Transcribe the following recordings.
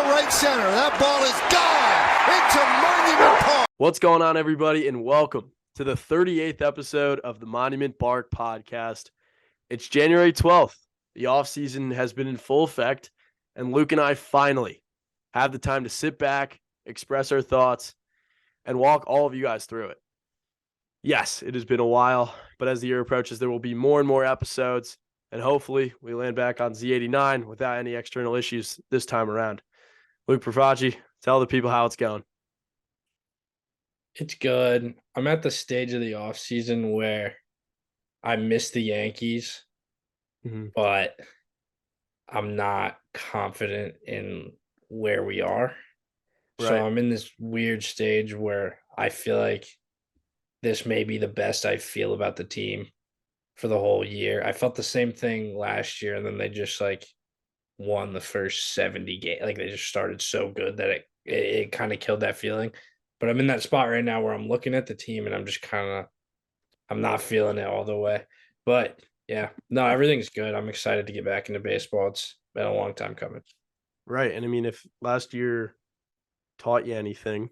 right center. That ball is gone into Monument Park. What's going on, everybody, and welcome to the 38th episode of the Monument Park podcast. It's January 12th. The offseason has been in full effect, and Luke and I finally have the time to sit back, express our thoughts, and walk all of you guys through it. Yes, it has been a while, but as the year approaches, there will be more and more episodes, and hopefully we land back on Z89 without any external issues this time around. Luke Profaci, tell the people how it's going. It's good. I'm at the stage of the offseason where I miss the Yankees, but I'm not confident in where we are. So Right. I'm in this weird stage where I feel like this may be the best I feel about the team for the whole year. I felt the same thing last year, and then they just won the first 70 games. They just started so good that it kind of killed that feeling. But I'm in that spot right now where I'm looking at the team and I'm just I'm not feeling it all the way. But yeah, no, everything's good. I'm excited to get back into baseball. It's been a long time coming. Right. And I mean, if last year taught you anything,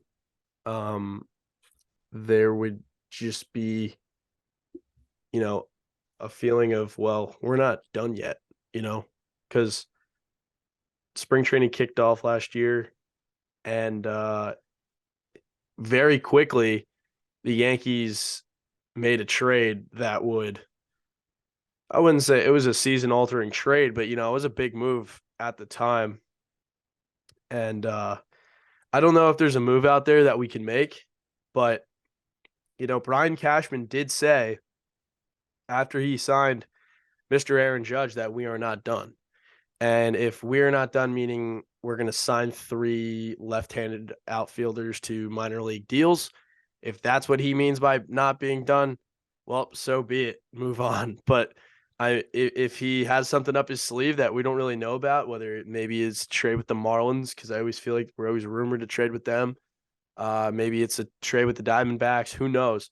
there would just be, a feeling of, well, we're not done yet, because spring training kicked off last year and very quickly the Yankees made a trade that I wouldn't say it was a season altering trade, but it was a big move at the time. And I don't know if there's a move out there that we can make, but Brian Cashman did say after he signed Mr. Aaron Judge that we are not done. And if we're not done, meaning we're going to sign 3 left-handed outfielders to minor league deals, if that's what he means by not being done, well, so be it. Move on. But if he has something up his sleeve that we don't really know about, whether it maybe is trade with the Marlins, because I always feel like we're always rumored to trade with them. Maybe it's a trade with the Diamondbacks. Who knows?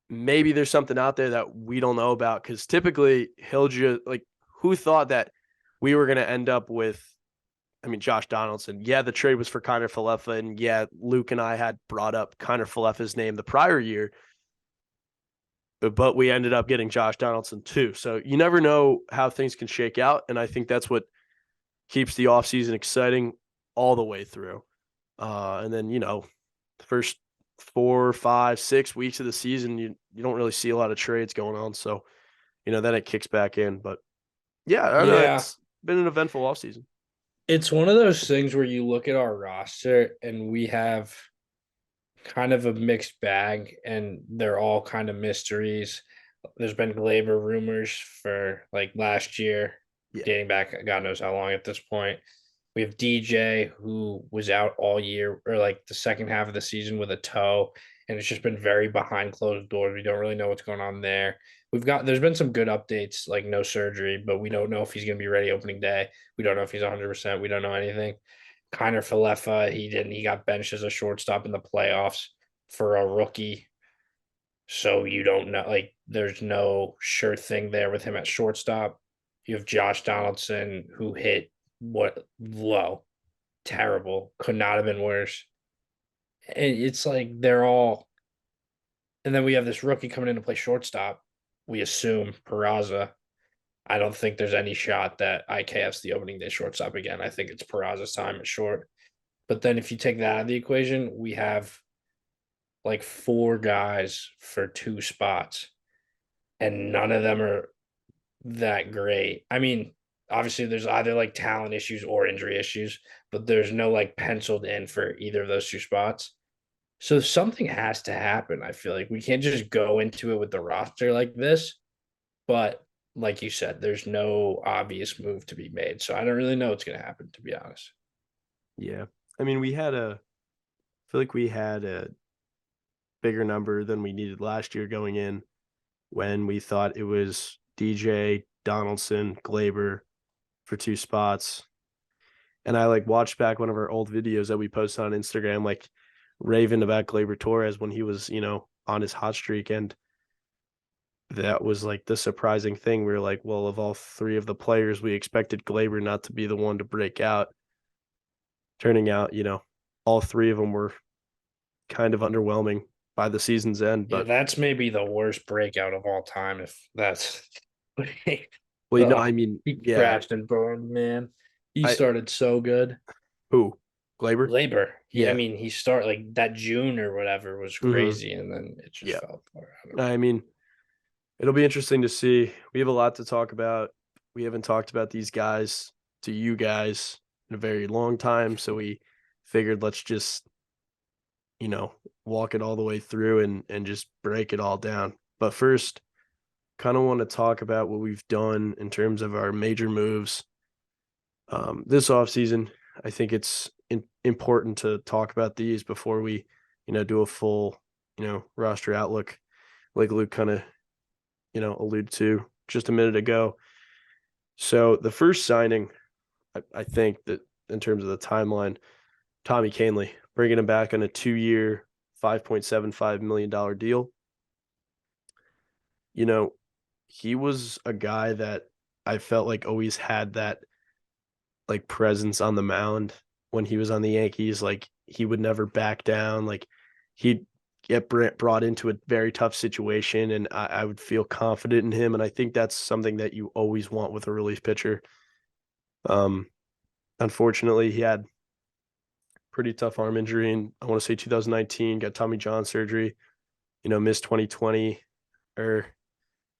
Maybe there's something out there that we don't know about, because typically he'll just who thought that we were going to end up with, Josh Donaldson. Yeah, the trade was for Kiner Falefa, and yeah, Luke and I had brought up Kiner Falefa's name the prior year, but we ended up getting Josh Donaldson too. So you never know how things can shake out, and I think that's what keeps the offseason exciting all the way through. And then, the first 4, 5, 6 weeks of the season, you don't really see a lot of trades going on. So, then it kicks back in. But yeah, I don't know, it's been an eventful offseason. It's one of those things where you look at our roster and we have kind of a mixed bag, and they're all kind of mysteries. There's been Gleyber rumors for last year, dating back God knows how long at this point. We have DJ, who was out all year, or the second half of the season, with a toe, and it's just been very behind closed doors. We don't really know what's going on there. There's been some good updates, like no surgery, but we don't know if he's going to be ready opening day. We don't know if he's 100%. We don't know anything. Kiner Falefa, he got benched as a shortstop in the playoffs for a rookie. So you don't know, there's no sure thing there with him at shortstop. You have Josh Donaldson, who hit low, terrible, could not have been worse. And it's they're all, and then we have this rookie coming in to play shortstop. We assume Peraza. I don't think there's any shot that IKF's the opening day shortstop again. I think it's Peraza's time at short. But then if you take that out of the equation, we have 4 guys for 2 spots, and none of them are that great. Obviously there's either talent issues or injury issues, but there's no penciled in for either of those 2 spots. So something has to happen. I feel like we can't just go into it with the roster like this. But like you said, there's no obvious move to be made. So I don't really know what's going to happen, to be honest. Yeah. I feel like we had a bigger number than we needed last year going in, when we thought it was DJ, Donaldson, Gleyber for 2 spots. And I watched back one of our old videos that we posted on Instagram, raving about Gleyber Torres when he was, on his hot streak. And that was the surprising thing. We were well, of all 3 of the players, we expected Gleyber not to be the one to break out. turning out, all three of them were kind of underwhelming by the season's end. Yeah, But that's maybe the worst breakout of all time. If that's well, I oh, mean, he yeah, crashed and burned, man. He I started so good. who Glaber? Labor. I Yeah, mean, he started like that June or whatever was hmm crazy, and then it just yeah. fell apart. I don't know. I mean, it'll be interesting to see. We have a lot to talk about. We haven't talked about these guys to you guys in a very long time, so we figured let's just you know walk it all the way through and just break it all down. But first, kind of want to talk about what we've done in terms of our major moves this offseason. I think it's important to talk about these before we, do a full, roster outlook, like Luke kind of, alluded to just a minute ago. So the first signing, I think that in terms of the timeline, Tommy Canley, bringing him back on a 2-year, $5.75 million deal. You know, he was a guy that I felt like always had that like presence on the mound when he was on the Yankees. Like he would never back down. Like he'd get brought into a very tough situation, and I would feel confident in him. And I think that's something that you always want with a relief pitcher. Um, Unfortunately, he had pretty tough arm injury, and I want to say 2019 got Tommy John surgery. Missed 2020, or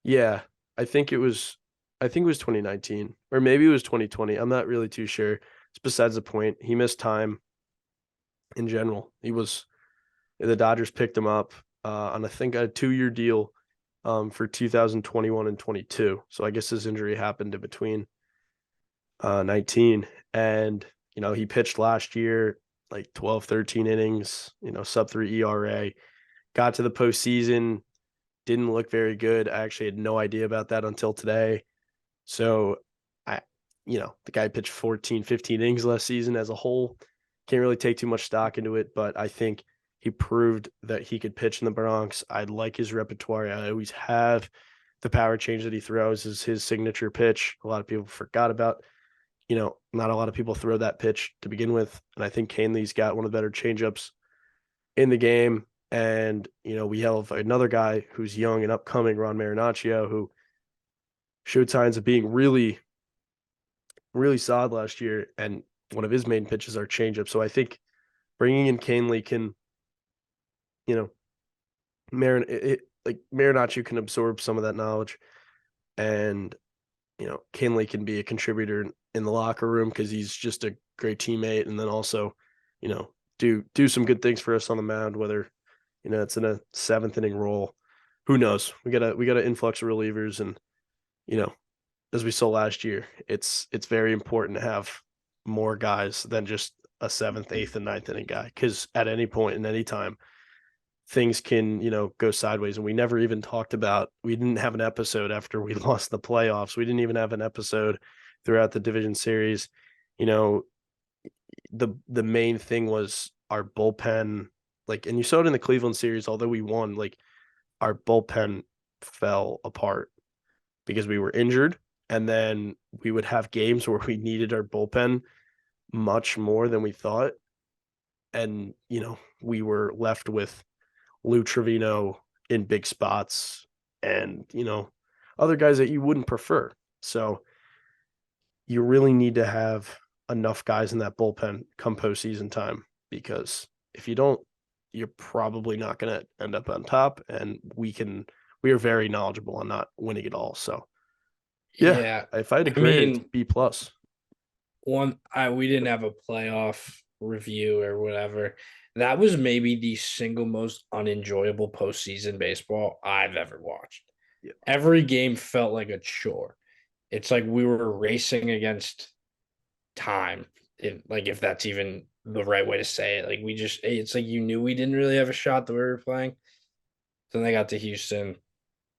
yeah, I think it was. I think it was 2019, or maybe it was 2020. I'm not really too sure. It's besides the point. He missed time in general. The Dodgers picked him up on I think a 2-year deal for 2021 and 22. So I guess his injury happened in between 19 and he pitched last year like 12, 13 innings, sub 3 ERA. Got to the postseason, didn't look very good. I actually had no idea about that until today. So I, the guy pitched 14, 15 innings last season as a whole. Can't really take too much stock into it, but I think he proved that he could pitch in the Bronx. I like his repertoire. I always have. The power change that he throws is his signature pitch. A lot of people forgot about. Not a lot of people throw that pitch to begin with. And I think Canley's got one of the better changeups in the game. And, we have another guy who's young and upcoming, Ron Marinaccio, who showed signs of being really, really solid last year. And one of his main pitches are changeup. So I think bringing in Canley can, you know, like Marinaccio can absorb some of that knowledge. And, Canley can be a contributor in the locker room because he's just a great teammate. And then also, you know, do some good things for us on the mound, whether, it's in a 7th inning role. Who knows? We got an influx of relievers, and, you know, as we saw last year, it's very important to have more guys than just a 7th, 8th, and 9th inning guy, because at any point in any time, things can, go sideways. And we didn't have an episode after we lost the playoffs. We didn't even have an episode throughout the division series. You know, the main thing was our bullpen, like, and you saw it in the Cleveland series, although we won, like our bullpen fell apart because we were injured. And then we would have games where we needed our bullpen much more than we thought. And, we were left with Lou Trevino in big spots and, other guys that you wouldn't prefer. So you really need to have enough guys in that bullpen come postseason time, because if you don't, you're probably not going to end up on top. And we are very knowledgeable on not winning it all. So yeah, Yeah, if I had to I grade it, it's mean, B plus. we didn't have a playoff review or whatever. That was maybe the single most unenjoyable postseason baseball I've ever watched. Yeah. Every game felt like a chore. It's like we were racing against time, if that's even the right way to say it. Like it's like you knew we didn't really have a shot the way we were playing. Then they got to Houston,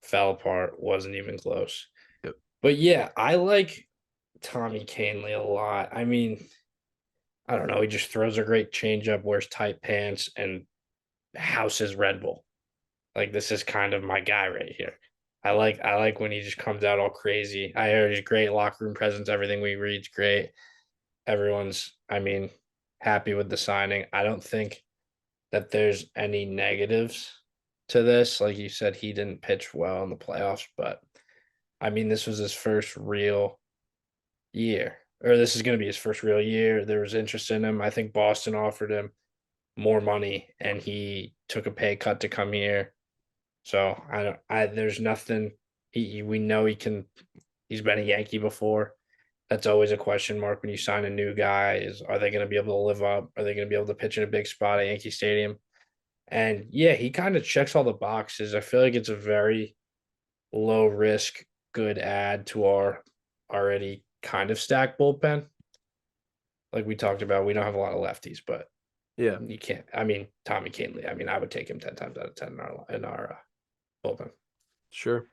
fell apart, wasn't even close. Yep. But yeah, I like Tommy Canley a lot. I mean, I don't know. He just throws a great changeup, wears tight pants, and houses Red Bull. Like this is kind of my guy right here. I like when he just comes out all crazy. I heard he's great locker room presence. Everything we read's great. I mean, happy with the signing. I don't think that there's any negatives to this. Like you said, he didn't pitch well in the playoffs, but I mean, this was his first real year, or this is going to be his first real year. There was interest in him. I think Boston offered him more money, and he took a pay cut to come here. So I don't. There's nothing. We know he can. He's been a Yankee before. That's always a question mark when you sign a new guy. Is are they going to be able to live up? Are they going to be able to pitch in a big spot at Yankee Stadium? And yeah, he kind of checks all the boxes. I feel like it's a very low risk, good add to our already kind of stacked bullpen. Like we talked about, we don't have a lot of lefties, but Yeah, you can't. I mean, Tommy Kahnle. I mean, I would take him 10 times out of 10 in our bullpen. sure.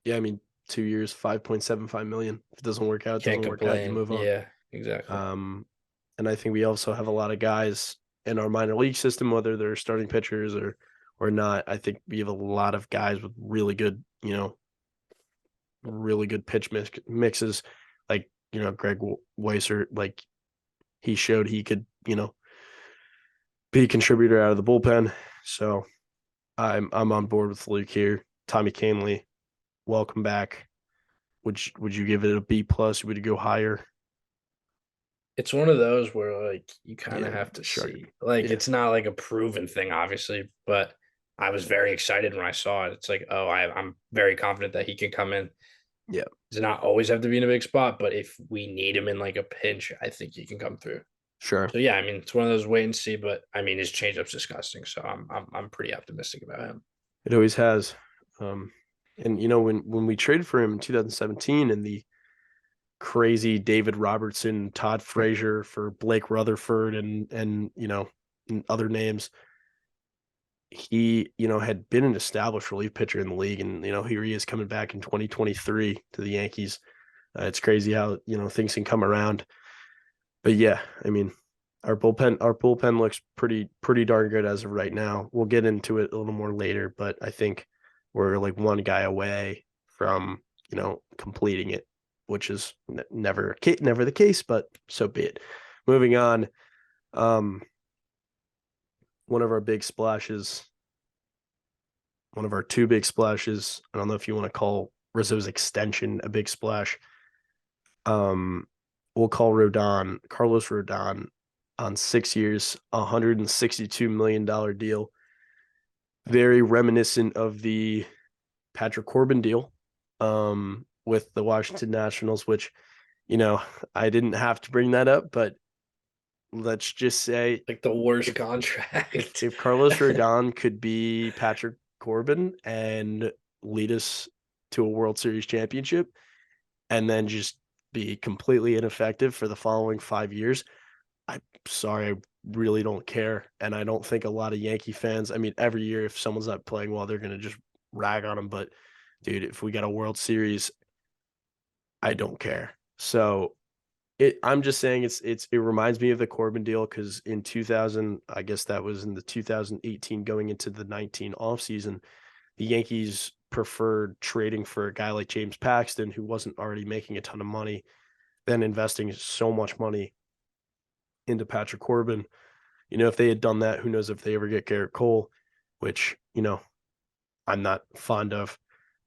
Yeah, I mean, 2 years, 5.75 million. If it doesn't work out, it Can't doesn't work out. You complain. move on. Yeah, exactly. And I think we also have a lot of guys in our minor league system, whether they're starting pitchers or not. I think we have a lot of guys with really good, really good pitch mixes. Like Greg Weiser, like he showed he could, be a contributor out of the bullpen. So I'm on board with Luke here. Tommy Kahnle, welcome back. Would you give it a B plus? Would you go higher? It's one of those where like you kind of Yeah, have to sure. see. Like Yeah, it's not like a proven thing, obviously, but I was very excited when I saw it. It's like, oh, I'm very confident that he can come in. yeah, Does not always have to be in a big spot, but if we need him in like a pinch, I think he can come through. sure. So yeah, I mean, it's one of those wait and see. But I mean, his changeup's disgusting. So I'm pretty optimistic about him. It always has. Um, and when we traded for him in 2017 and the crazy David Robertson, Todd Frazier for Blake Rutherford and other names, he had been an established relief pitcher in the league, and here he is coming back in 2023 to the Yankees. It's crazy how things can come around. But yeah, I mean, our bullpen looks pretty darn good as of right now. We'll get into it a little more later, but I think we're like one guy away from completing it, which is never the case, but so be it. Moving on, um, one of our big splashes, one of our two big splashes. I don't know if you want to call Rizzo's extension a big splash. We'll call Carlos Rodon, on 6 years, $162 million deal. Very reminiscent of the Patrick Corbin deal with the Washington Nationals, which, I didn't have to bring that up, but let's just say Like the worst contract. if Carlos Rodon could be Patrick Corbin and lead us to a World Series championship and then just be completely ineffective for the following 5 years, I'm sorry, I really don't care. And I don't think a lot of Yankee fans, I mean, every year, if someone's not playing well, they're going to just rag on them. But dude, if we got a World Series, I don't care. So I'm just saying it reminds me of the Corbin deal because in 2000, I guess that was in the 2018 going into the 19 offseason, the Yankees preferred trading for a guy like James Paxton, who wasn't already making a ton of money, than investing so much money into Patrick Corbin. If they had done that, who knows if they ever get Garrett Cole, which, I'm not fond of,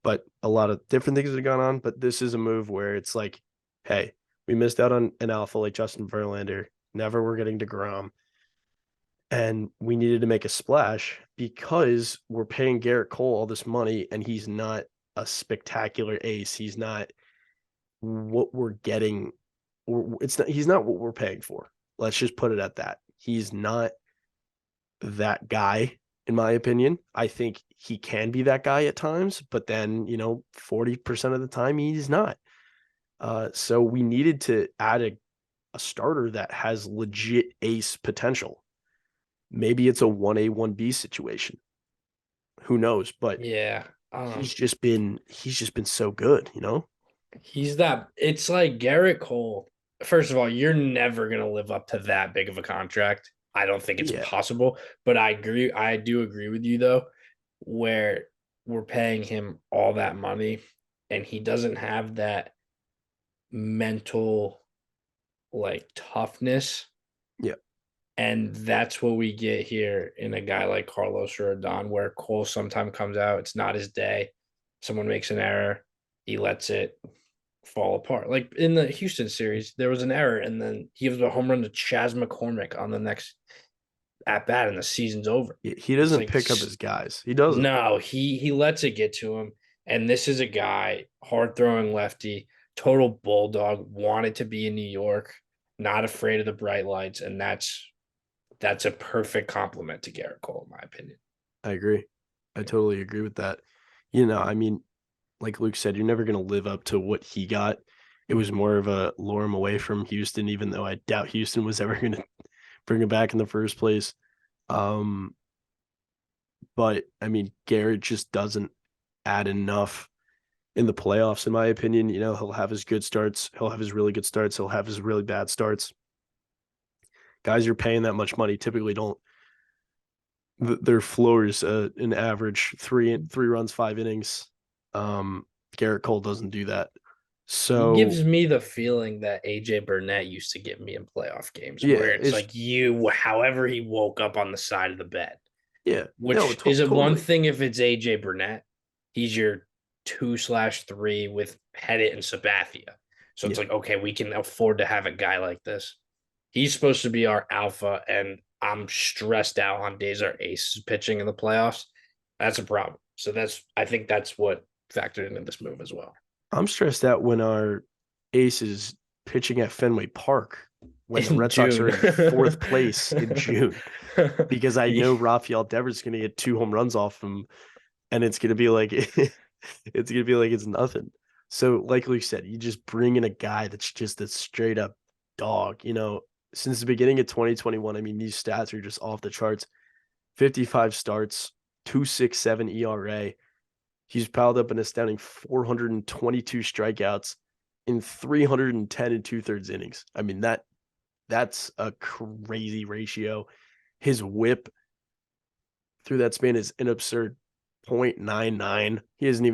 but a lot of different things have gone on. But this is a move where it's like, hey, we missed out on an alpha like Justin Verlander. Never we're getting DeGrom. And we needed to make a splash because we're paying Garrett Cole all this money and he's not a spectacular ace. He's not what we're getting. He's not what we're paying for. Let's just put it at that. He's not that guy, in my opinion. I think he can be that guy at times, but then, 40% of the time he's not. So we needed to add a starter that has legit ace potential. Maybe it's a 1A, 1B situation. Who knows? But Yeah. he's just been so good. He's that. It's like Garrett Cole. First of all, you're never going to live up to that big of a contract. I don't think it's Yeah. possible, but I agree. I do agree with you though, where we're paying him all that money and he doesn't have that mental like toughness Yeah. And that's what we get here in a guy like Carlos Rodon, where Cole sometimes comes out. It's not his day. Someone makes an error. He lets it fall apart. Like in the Houston series, there was an error, and then he gives a home run to Chas McCormick on the next at bat, and the season's over. He It's doesn't like pick up his guys. He doesn't. no, he lets it get to him. And this is a guy, hard throwing lefty, total bulldog, wanted to be in New York, not afraid of the bright lights, and that's a perfect compliment to Garrett Cole, in my opinion. I agree. I totally agree with that. You know, I mean, like Luke said, you're never going to live up to what he got. It was more of a lure him away from Houston, even though I doubt Houston was ever going to bring him back in the first place. Um, but I mean, Garrett just doesn't add enough in the playoffs, in my opinion. You know, he'll have his good starts, he'll have his really good starts, he'll have his really bad starts. Guys you're paying that much money typically don't. Their floors an average three runs, 5 innings. Garrett Cole doesn't do that. He So gives me the feeling that AJ Burnett used to give me in playoff games, yeah, where it's like however he woke up on the side of the bed, yeah, no, which is a one totally. thing if it's AJ Burnett, he's your 2/3 with Pettit and Sabathia. So it's Yeah, like, okay, we can afford to have a guy like this. He's supposed to be our alpha, and I'm stressed out on days our ace is pitching in the playoffs. That's a problem. So I think that's what factored into this move as well. I'm stressed out when our ace is pitching at Fenway Park when the In Red Sox are June. in fourth place in June because I Yeah. know Rafael Devers going to get 2 home runs off him, and it's going to be like it's nothing. So, like Luke said, you just bring in a guy that's just a straight up dog. You know, since the beginning of 2021, I mean, these stats are just off the charts. 55 starts, 2.67 ERA. He's piled up an astounding 422 strikeouts in 310 and 2/3 innings. I mean, that's a crazy ratio. His whip through that span is an absurd 0.99. He hasn't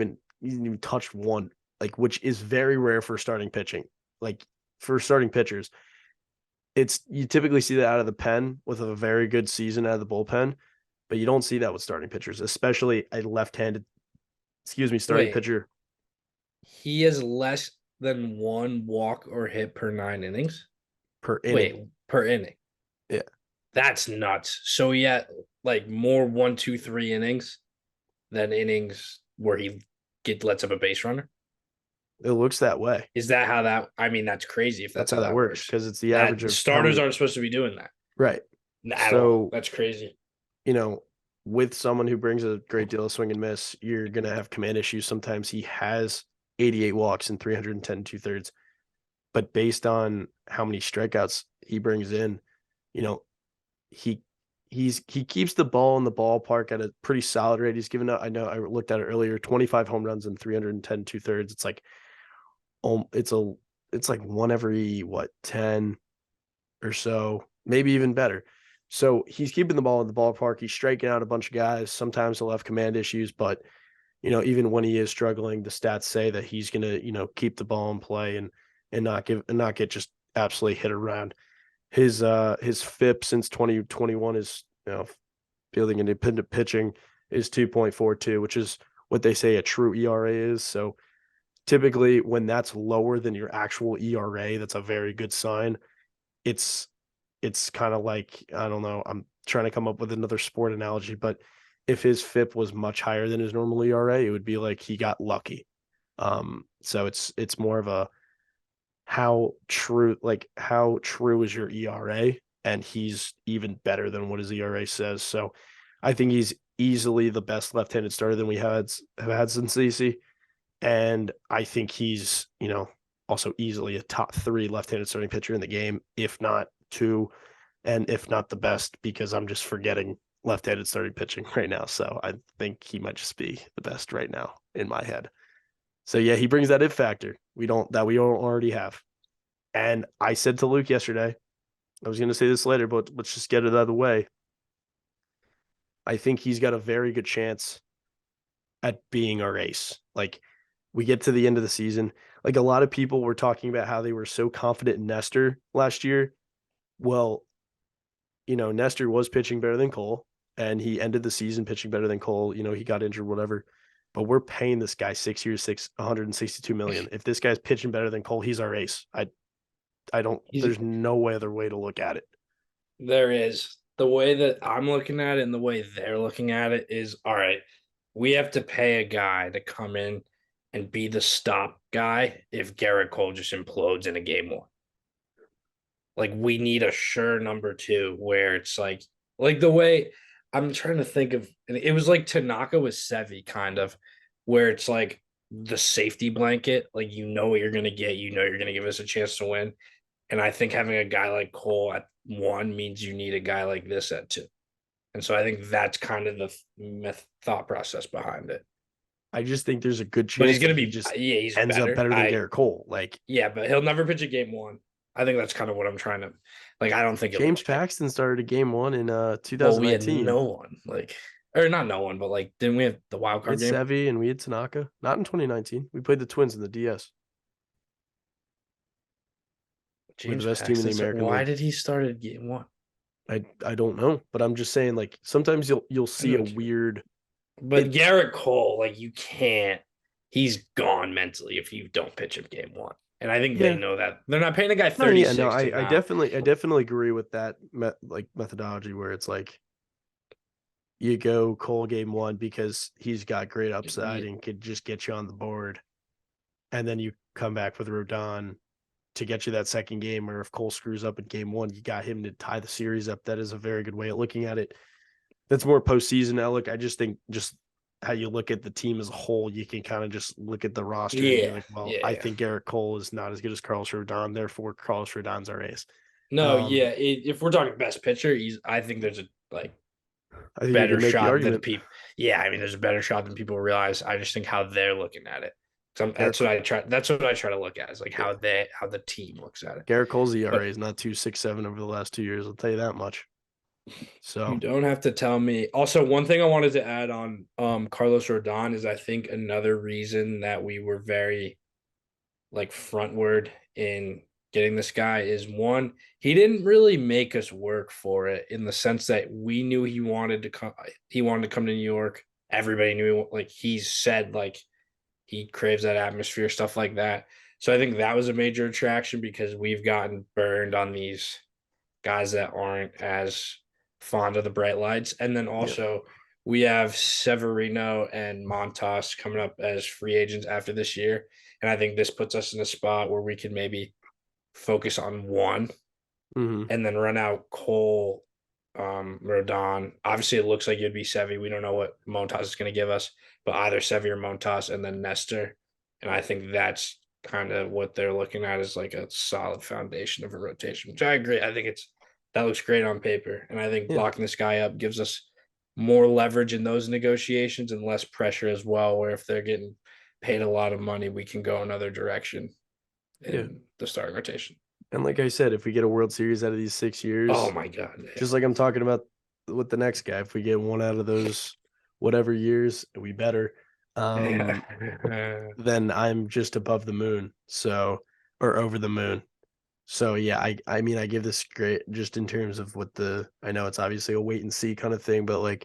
even touched one, like, which is very rare for starting pitching. Like, for starting pitchers, it's you typically see that out of the pen with a very good season out of the bullpen, but you don't see that with starting pitchers, especially a left-handed, starting Wait, pitcher he has less than one walk or hit per 9 innings. per inning. Wait, per inning. Yeah, That's nuts. So he had like more 1, 2, 3 innings than innings where he lets up a base runner. it looks that way. Is that how that? I mean, that's crazy if That's that's how how that that works works. because it's the average That of how starters many. aren't supposed to be doing that Right. at all. So, That's crazy. you know, with someone who brings a great deal of swing and miss, you're going to have command issues. Sometimes he has 88 walks and 310 2/3. But based on how many strikeouts he brings in, you know, he he keeps the ball in the ballpark at a pretty solid rate. He's given up, I know I looked at it earlier, 25 home runs and 310 2/3. It's like it's a it's like one every 10 or so, maybe even better. So he's keeping the ball in the ballpark. He's striking out a bunch of guys. Sometimes he'll have command issues, but even when he is struggling, the stats say that he's gonna, keep the ball in play and not get just absolutely hit around. His FIP since 2021 is, fielding independent pitching is 2.42, which is what they say a true ERA is. So typically when that's lower than your actual ERA, that's a very good sign. It's it's kind of like, I don't know, I'm trying to come up with another sport analogy, but if his FIP was much higher than his normal ERA, it would be like he got lucky. So it's more of a how true is your ERA, and he's even better than what his ERA says. So I think he's easily the best left-handed starter than we have had since CC, and I think he's also easily a top 3 left-handed starting pitcher in the game, if not two, and if not the best, because I'm just forgetting left-handed starting pitching right now. So I think he might just be the best right now in my head. So yeah, he brings that it factor we don't already have. And I said to Luke yesterday, I was going to say this later, but let's just get it out of the way. I think he's got a very good chance at being our ace. Like, we get to the end of the season, like a lot of people were talking about how they were so confident in Nestor last year. Well, Nestor was pitching better than Cole, and he ended the season pitching better than Cole. He got injured, whatever. But we're paying this guy 6 years, 162 million. If this guy's pitching better than Cole, he's our ace. I don't. He's, There's no other way to look at it. there is the way that I'm looking at it and the way they're looking at it is all right. We have to pay a guy to come in and be the stop guy if Garrett Cole just implodes in a game one. Like we need a sure number two where it's like the way I'm trying to think of it was like Tanaka with Sevi kind of where it's like the safety blanket, like what you're gonna get, you're gonna give us a chance to win. And I think having a guy like Cole at one means you need a guy like this at two. And so I think that's kind of the thought process behind it. I just think there's a good But he's chance going to he be, just he's ends up better than Garrett Cole. Like, yeah, but he'll never pitch a game one. I think that's kind of what I'm trying to, like, I don't think James Paxton started a game one in Well, 2019. we had no one, or not no one, but didn't we have the wild We card had game? Sevi and we had Tanaka. Not in 2019. We played the Twins in the DS. James the best team in the American Why League. did he start at game one? I don't know, but I'm just saying, like, sometimes you'll see a weird. But Garrett Cole, you can't. He's gone mentally if you don't pitch him game one, and I think they know that they're not paying the guy 36. No, I definitely agree with that methodology where it's like you go Cole game one because he's got great upside and could just get you on the board, and then you come back with Rodon to get you that second game, or if Cole screws up in game one, you got him to tie the series up. That is a very good way of looking at it. That's more postseason outlook. I just think just how you look at the team as a whole, you can kind of just look at the roster and be like, well, I think Garrett Cole is not as good as Carlos Rodon, therefore Carlos Rodon's our ace. No, if we're talking best pitcher, I think there's a better shot than people. Yeah, I mean, there's a better shot than people realize. I just think how they're looking at it. That's what I try. That's what I try to look at is how the team looks at it. Garrett Cole's ERA is not 2.67 over the last 2 years. I'll tell you that much. So you don't have to tell me. Also, one thing I wanted to add on Carlos Rodon is I think another reason that we were very frontward in getting this guy is one, he didn't really make us work for it in the sense that we knew he wanted to come. He wanted to come to New York. Everybody knew he said he craves that atmosphere, stuff like that. So I think that was a major attraction because we've gotten burned on these guys that aren't as fond of the bright lights. And then also we have Severino and Montas coming up as free agents after this year. And I think this puts us in a spot where we can maybe focus on one and then run out Cole, Rodon. Obviously, it looks like it'd be Sevy. We don't know what Montas is going to give us, but either Sevy or Montas and then Nestor. And I think that's kind of what they're looking at as a solid foundation of a rotation, which I agree. I think that looks great on paper. And I think locking this guy up gives us more leverage in those negotiations and less pressure as well, where if they're getting paid a lot of money, we can go another direction in the starting rotation. And like I said, if we get a World Series out of these 6 years, oh my God, just like I'm talking about with the next guy, if we get one out of those whatever years, we better. Then I'm just above the moon. So, or over the moon. So yeah, I mean, I give this great just in terms of I know it's obviously a wait and see kind of thing, but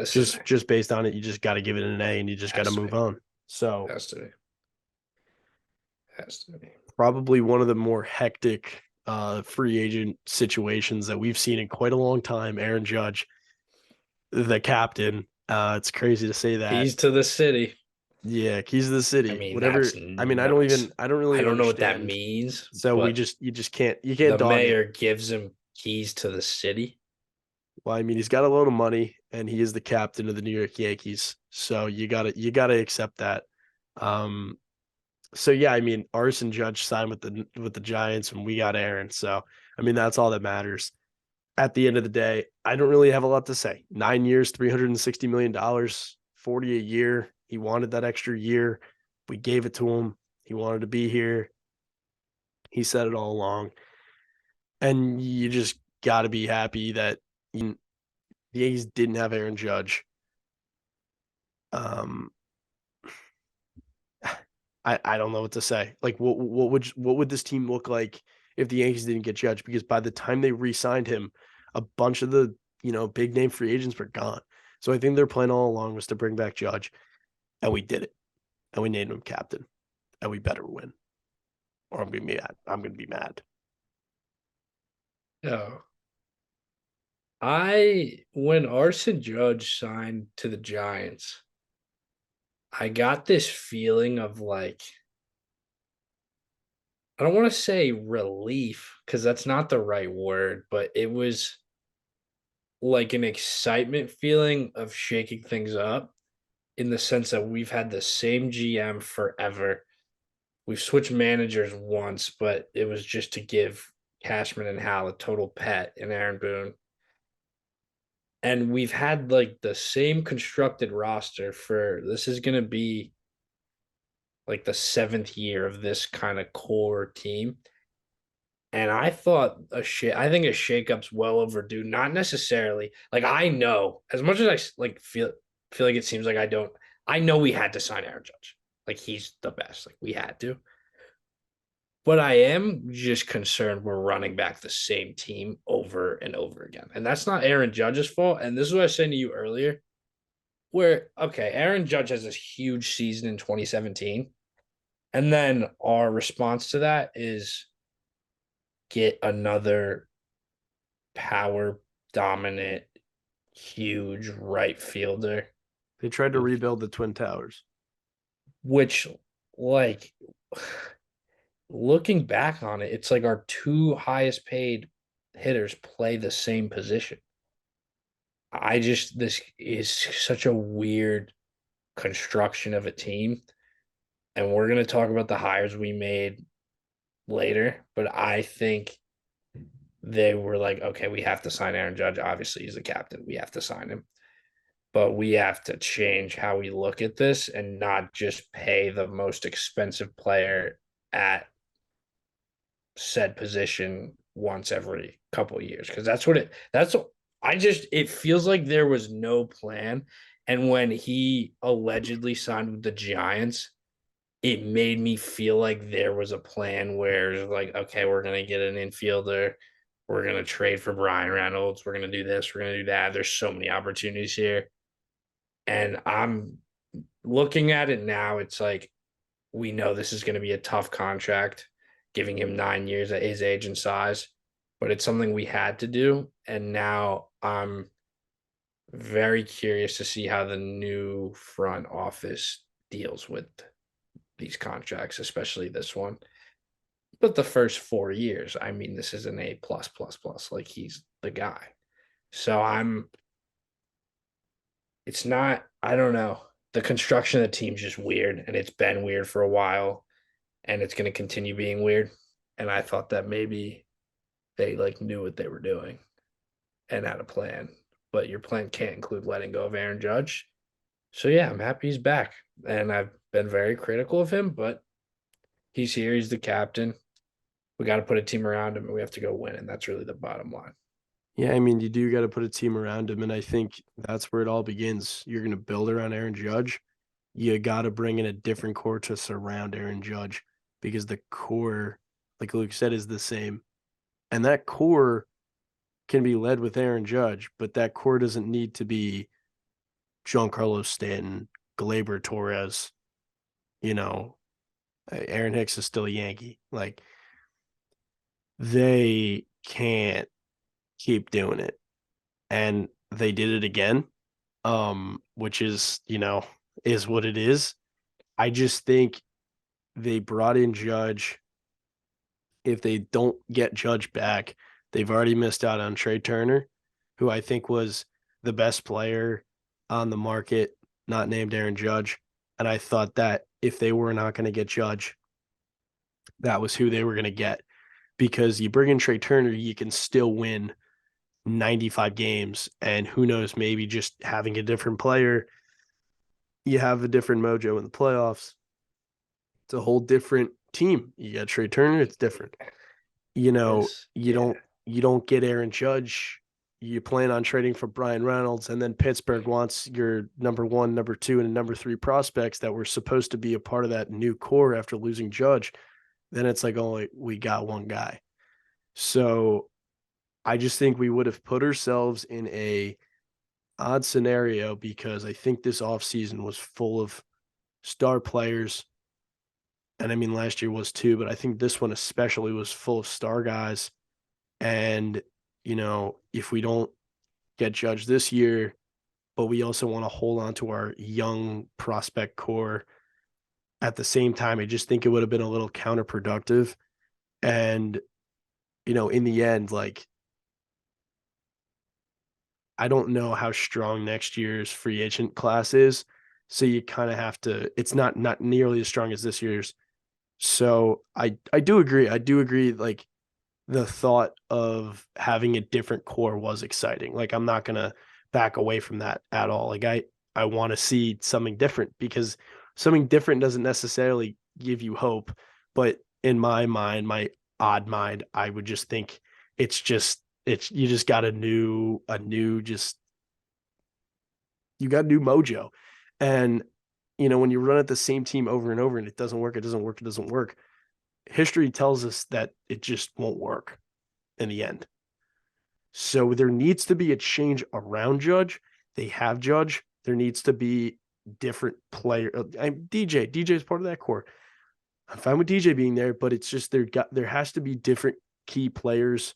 just based on it, you just got to give it an A and you just got to move on. So has to be probably one of the more hectic free agent situations that we've seen in quite a long time. Aaron Judge, the captain. It's crazy to say that. Keys to the city. Yeah, keys to the city. I mean, whatever. I mean, I don't know what that means. So you just can't. The mayor gives him keys to the city. Well, I mean, he's got a load of money, and he is the captain of the New York Yankees. So you gotta accept that. So yeah, I mean, Arson Judge signed with the Giants, and we got Aaron. So I mean, that's all that matters. At the end of the day, I don't really have a lot to say. 9 years, $360 million, $40 a year. He wanted that extra year. We gave it to him. He wanted to be here. He said it all along. And you just got to be happy that the Yankees didn't have Aaron Judge. I don't know what to say. What would this team look like if the Yankees didn't get Judge? Because by the time they re-signed him, a bunch of the, big name free agents were gone. So I think their plan all along was to bring back Judge, and we did it. And we named him captain, and we better win, or I'm gonna be mad. I'm gonna be mad. Yeah. When Arson Judge signed to the Giants, I got this feeling of like, I don't want to say relief because that's not the right word, but it was like an excitement feeling of shaking things up in the sense that we've had the same GM forever. We've switched managers once, but it was just to give Cashman and Hal a total pet in Aaron Boone. And we've had like the same constructed roster for this is going to be like the seventh year of this kind of core team. And I thought I think a shakeup's well overdue. Not necessarily like I know as much as I like feel like it seems like I don't. I know we had to sign Aaron Judge. Like he's the best. Like we had to. But I am just concerned we're running back the same team over and over again. And that's not Aaron Judge's fault. And this is what I was saying to you earlier, where, okay, Aaron Judge has this huge season in 2017. And then our response to that is get another power dominant, huge right fielder. They tried to rebuild the Twin Towers. Which, like, looking back on it, it's like our two highest paid hitters play the same position. This is such a weird construction of a team. And we're going to talk about the hires we made later, but I think they were like, okay, we have to sign Aaron Judge. Obviously, he's the captain. We have to sign him. But we have to change how we look at this and not just pay the most expensive player at said position once every couple of years. Because it feels like there was no plan. And when he allegedly signed with the Giants, it made me feel like there was a plan where it's like, okay, we're going to get an infielder. We're going to trade for Brian Reynolds. We're going to do this. We're going to do that. There's so many opportunities here. And I'm looking at it now. It's like, we know this is going to be a tough contract, giving him 9 years at his age and size, but it's something we had to do. And now I'm very curious to see how the new front office deals with these contracts, especially this one. But the first 4 years, I mean, this is an A plus plus plus. Like he's the guy. So it's not, I don't know. The construction of the team's just weird, and it's been weird for a while, and it's going to continue being weird. And I thought that maybe they like knew what they were doing and had a plan, but your plan can't include letting go of Aaron Judge. So yeah, I'm happy he's back, and I've been very critical of him, but he's here. He's the captain. We got to put a team around him, and we have to go win, and that's really the bottom line. Yeah, I mean, you do got to put a team around him, and I think that's where it all begins. You're going to build around Aaron Judge. You got to bring in a different core to surround Aaron Judge because the core, like Luke said, is the same. And that core can be led with Aaron Judge, but that core doesn't need to be Giancarlo Stanton, Gleyber Torres. Aaron Hicks is still a Yankee. Like, they can't keep doing it. And they did it again, which is, is what it is. I just think they brought in Judge. If they don't get Judge back, they've already missed out on Trey Turner, who I think was the best player on the market, not named Aaron Judge. And I thought that if they were not going to get Judge, that was who they were going to get. Because you bring in Trey Turner, you can still win 95 games. And who knows, maybe just having a different player, you have a different mojo in the playoffs. It's a whole different team. You got Trey Turner, it's different. You don't get Aaron Judge. You plan on trading for Brian Reynolds, and then Pittsburgh wants your number 1, number 2, and number 3 prospects that were supposed to be a part of that new core after losing Judge. Then it's like, we got one guy. So I just think we would have put ourselves in a odd scenario because I think this offseason was full of star players. And I mean, last year was too, but I think this one especially was full of star guys. And, if we don't get judged this year, but we also want to hold on to our young prospect core at the same time, I just think it would have been a little counterproductive. And, in the end, like, I don't know how strong next year's free agent class is. So you kind of have to, it's not nearly as strong as this year's. So I do agree. I do agree. Like the thought of having a different core was exciting. Like I'm not gonna back away from that at all. Like I want to see something different because something different doesn't necessarily give you hope. But in my mind, my odd mind, I would just think it's you just got you got new mojo. And when you run at the same team over and over and it doesn't work, it doesn't work, it doesn't work. History tells us that it just won't work in the end. So there needs to be a change around Judge. They have Judge. There needs to be different player. DJ is part of that core. I'm fine with DJ being there, but it's just there has to be different key players.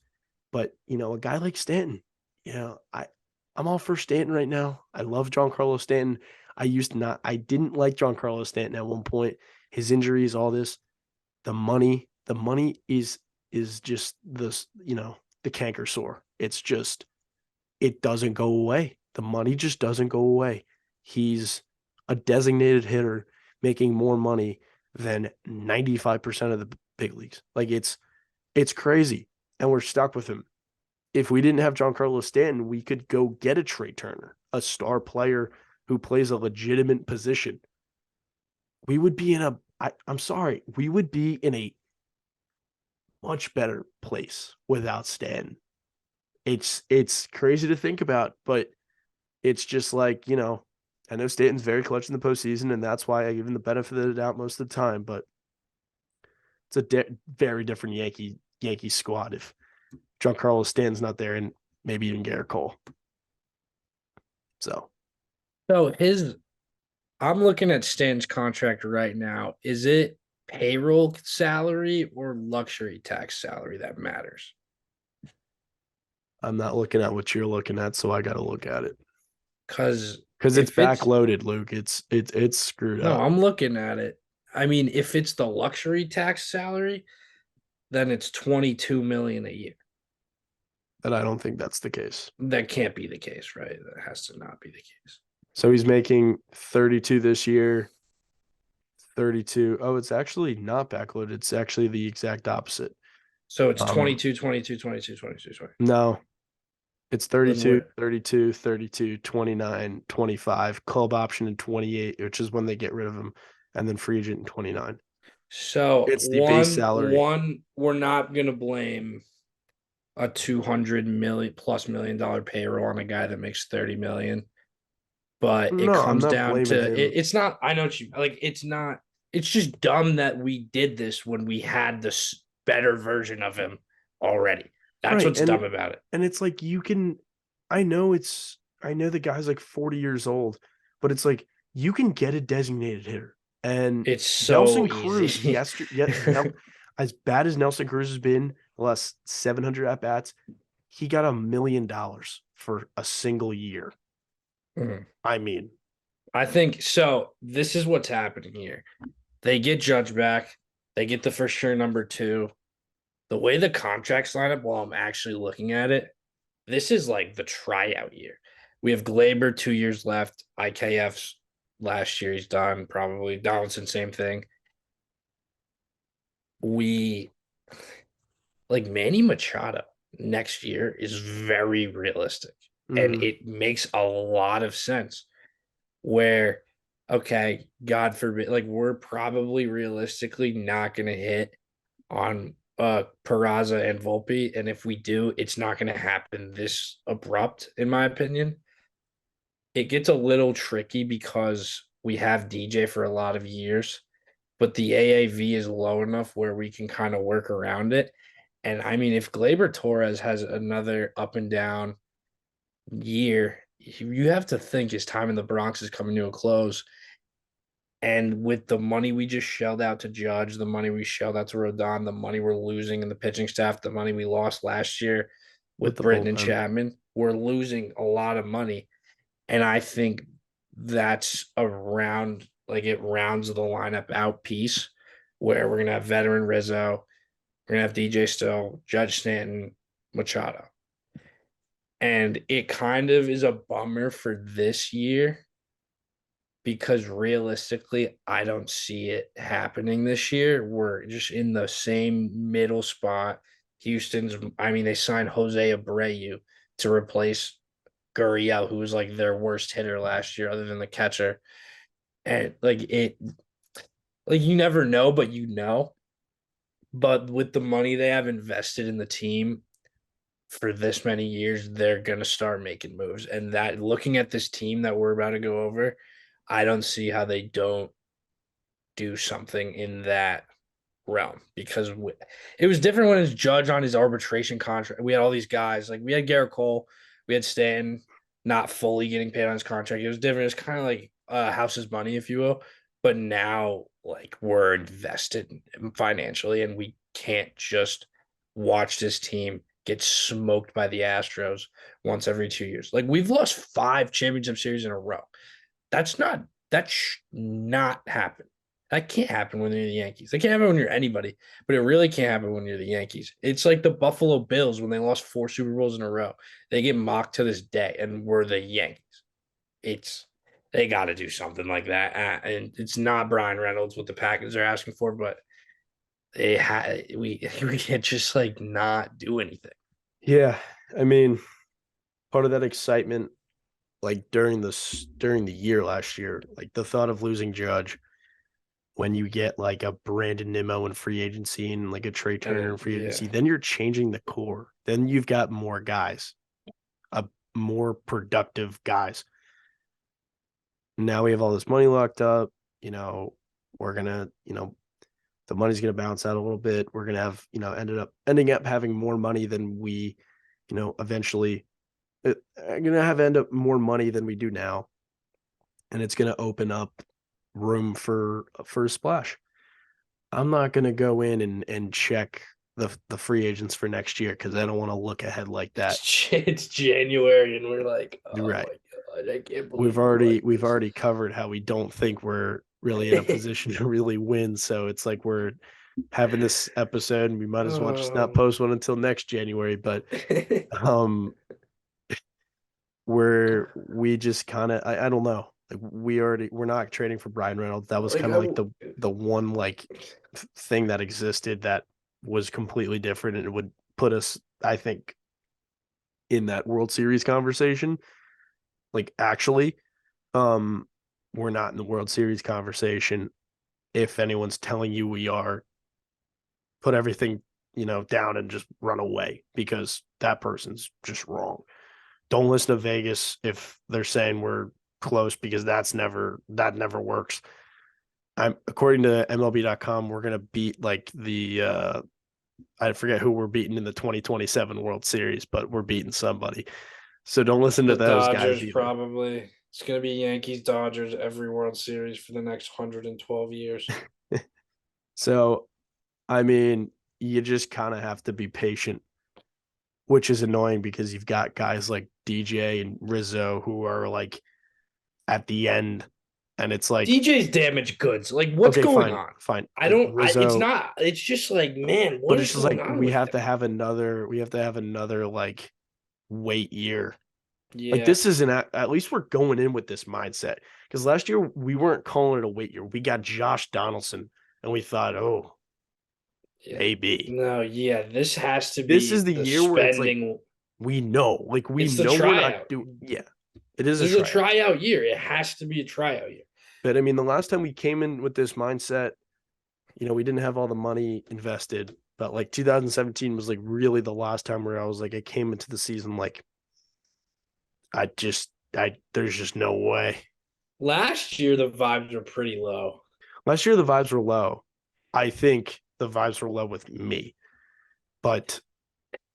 But a guy like Stanton, I'm all for Stanton right now. I love Giancarlo Stanton. I didn't like Giancarlo Stanton at one point. His injuries, all this, the money is just this, the canker sore. It's just it doesn't go away. The money just doesn't go away. He's a designated hitter making more money than 95% of the big leagues. Like it's crazy. And we're stuck with him. If we didn't have Giancarlo Stanton, we could go get a Trey Turner, a star player who plays a legitimate position. We would be I'm sorry, we would be in a much better place without Stanton. It's crazy to think about, but it's just like, I know Stanton's very clutch in the postseason, and that's why I give him the benefit of the doubt most of the time, but it's a very different Yankee squad if Giancarlo Stanton's not there and maybe even Garrett Cole. So I'm looking at Stan's contract right now. Is it payroll salary or luxury tax salary that matters? I'm not looking at what you're looking at, so I got to look at it Because it's backloaded, Luke. It's screwed no, up. I'm looking at it. I mean, if it's the luxury tax salary, then it's 22 million a year. But I don't think that's the case. That can't be the case, right? That has to not be the case. So he's making 32 this year. 32. Oh, it's actually not backloaded. It's actually the exact opposite. So it's 22, 22, 22, 22, sorry. No. It's 32, 32, 32, 29, 25, club option in 28, which is when they get rid of him, and then free agent in 29. So it's the base salary. We're not gonna blame a $200 million+ payroll on a guy that makes 30 million. But it comes down to it's not. I know what you like. It's not. It's just dumb that we did this when we had this better version of him already. That's what's dumb about it. And it's like I know the guy's like 40 years old, but it's like you can get a designated hitter. And it's so Nelson Cruz, as bad as Nelson Cruz has been the last 700 at bats, he got $1 million for a single year. Mm-hmm. I mean, I think so. This is what's happening here. They get Judge back. They get the for sure number 2. The way the contracts line up while I'm actually looking at it, this is like the tryout year. We have Glaber 2 years left. IKF's last year he's done, probably. Donaldson, same thing. We like Manny Machado next year is very realistic. And it makes a lot of sense where, okay, God forbid, like we're probably realistically not going to hit on Peraza and Volpe. And if we do, it's not going to happen this abrupt, in my opinion. It gets a little tricky because we have DJ for a lot of years, but the AAV is low enough where we can kind of work around it. And I mean, if Gleyber Torres has another up and down year, you have to think his time in the Bronx is coming to a close. And with the money we just shelled out to Judge, the money we shelled out to Rodon, the money we're losing in the pitching staff, the money we lost last year with with the Britton and bullpen. Chapman, we're losing a lot of money. And I think that's around like it rounds the lineup out piece where we're gonna have veteran Rizzo, we're gonna have DJ Still, Judge Stanton, Machado. And it kind of is a bummer for this year because realistically, I don't see it happening this year. We're just in the same middle spot. Houston's, I mean, they signed Jose Abreu to replace Gurriel, who was like their worst hitter last year, other than the catcher. And like you never know, but you know. But with the money they have invested in the team for this many years, they're gonna start making moves. And that looking at this team that we're about to go over, I don't see how they don't do something in that realm because it was different when it's Judge on his arbitration contract. We had all these guys like we had Garrett Cole, we had Stanton not fully getting paid on his contract. It was different. It's kind of like house's money, if you will. But now, like we're invested financially, and we can't just watch this team get smoked by the Astros once every 2 years. Like we've lost 5 championship series in a row. That's not that not happen. That can't happen when you're the Yankees. That can't happen when you're anybody, but it really can't happen when you're the Yankees. It's like the Buffalo Bills when they lost 4 Super Bowls in a row. They get mocked to this day, and we're the Yankees. It's they got to do something like that, and it's not Brian Reynolds with the package they're asking for, but we can't just like not do anything. Yeah, I mean, part of that excitement, like during the year last year, like the thought of losing Judge when you get like a Brandon Nimmo in free agency and like a Trey Turner in free agency, then you're changing the core. Then you've got more guys, more productive guys. Now we have all this money locked up. We're gonna, the money's gonna bounce out a little bit. We're gonna have, ending up having more money than we, eventually gonna have end up more money than we do now, and it's gonna open up room for a splash. I'm not gonna go in and check the free agents for next year because I don't want to look ahead like that. It's January, and we're like, oh Right. my God, I can't believe We've already covered how we don't think we're really in a position to really win. So it's like we're having this episode and we might as well just not post one until next January. But we just kind of I don't know. Like we're not trading for Brian Reynolds. That was kind of like the one like thing that existed that was completely different and it would put us, I think, in that World Series conversation. Like actually, we're not in the World Series conversation. If anyone's telling you we are, put everything, down and just run away because that person's just wrong. Don't listen to Vegas if they're saying we're close because that never works. According to MLB.com, we're gonna beat like the I forget who we're beating in the 2027 World Series, but we're beating somebody. So don't listen to the those Dodgers guys either. probably. It's gonna be Yankees Dodgers every World Series for the next 112 years. So, I mean, you just kind of have to be patient, which is annoying because you've got guys like DJ and Rizzo who are like at the end, and it's like DJ's damaged goods. Like, what's okay, going fine, on? fine. I Like don't. It's Rizzo, not. It's just like, man, what but is it's just going like on we with have him? to have another like wait year. Like Yeah, this isn't at least we're going in with this mindset because last year we weren't calling it a wait year. We got Josh Donaldson, and we thought, oh, yeah. maybe No, yeah. This has to this is be the the year where it's like spending. we It's the know we're not tryout. doing. Yeah, it is a This is a tryout. tryout year. It has to be a tryout year. But I mean, the last time we came in with this mindset, we didn't have all the money invested. But like 2017 was like really the last time where I was like, I came into the season like, there's just no way. Last year, the vibes were pretty low. Last year the vibes were low. I think the vibes were low with me. but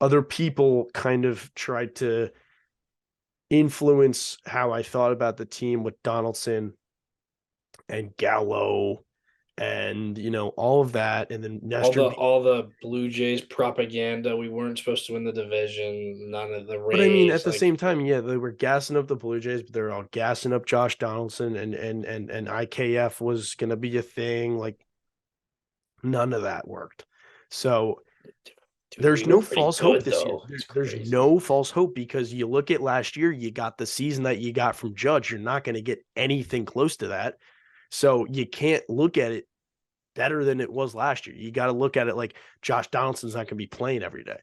other people kind of tried to influence how I thought about the team with Donaldson and Gallo and all of that, and then Nestor. All the Blue Jays propaganda. We weren't supposed to win the division. None of the But I mean, Rays. at the same time, yeah, they were gassing up the Blue Jays, but they're all gassing up Josh Donaldson, and IKF was gonna be a thing. Like none of that worked. So Dude, there's we were no pretty false hope good this year. though. It's There's crazy. no false hope because you look at last year, you got the season that you got from Judge. You're not going to get anything close to that. So you can't look at it better than it was last year. You got to look at it like Josh Donaldson's not going to be playing every day.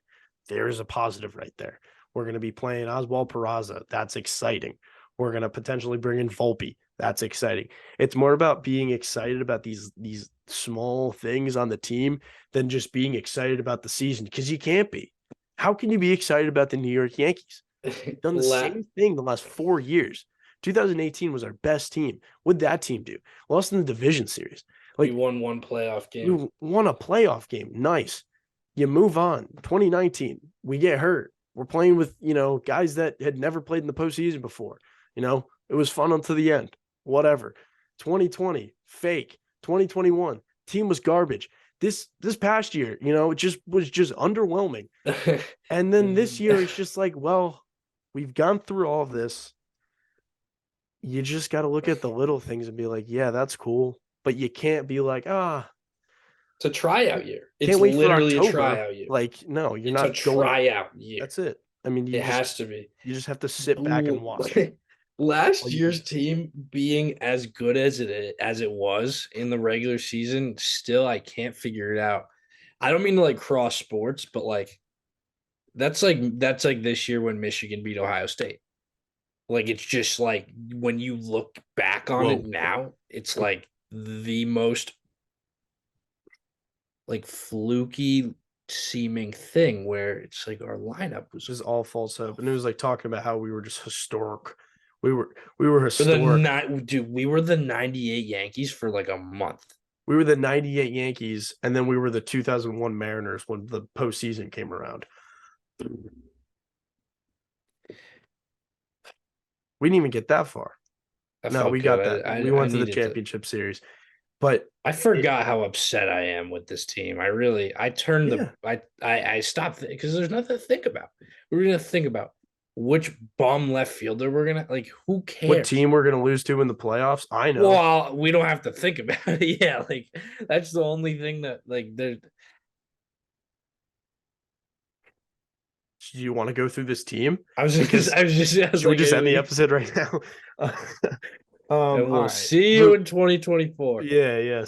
There's a positive right there. We're going to be playing Oswald Peraza. That's exciting. We're going to potentially bring in Volpe. That's exciting. It's more about being excited about these small things on the team than just being excited about the season, because you can't be. How can you be excited about the New York Yankees? We've done the same thing the last 4 years. 2018 was our best team. What did that team do? Lost in the division series. We won one playoff game. You won a playoff game. Nice. You move on. 2019, we get hurt. We're playing with, guys that had never played in the postseason before. It was fun until the end. Whatever. 2020, fake. 2021, team was garbage. This past year, it just was just underwhelming. And then this year, it's just like, well, we've gone through all of this. You just got to look at the little things and be like, yeah, that's cool. But you can't be like, it's a tryout year. It's can't wait literally for October. a tryout year. Like, no, you're it's not a tryout year. That's it. I mean, it has to be. You just have to sit back and watch. Last year's team being as good as it was in the regular season, still I can't figure it out. I don't mean to cross sports, but that's like this year when Michigan beat Ohio State. It's just when you look back on it now, it's the most fluky seeming thing where it's our lineup was just all false hope, and it was talking about how we were just historic. We were historic. Dude, we were the 98 Yankees for a month. We were the 98 Yankees, and then we were the 2001 Mariners when the postseason came around. We didn't even get that far. We got that. We went to the championship series. But I forgot how upset I am with this team. I stopped because there's nothing to think about. We're going to think about which bum left fielder we're going to who cares? What team we're going to lose to in the playoffs? I know. Well, we don't have to think about it. Yeah, that's the only thing that there's. Do you want to go through this team? Should we just end the episode right now? And we'll see you in 2024. Yeah.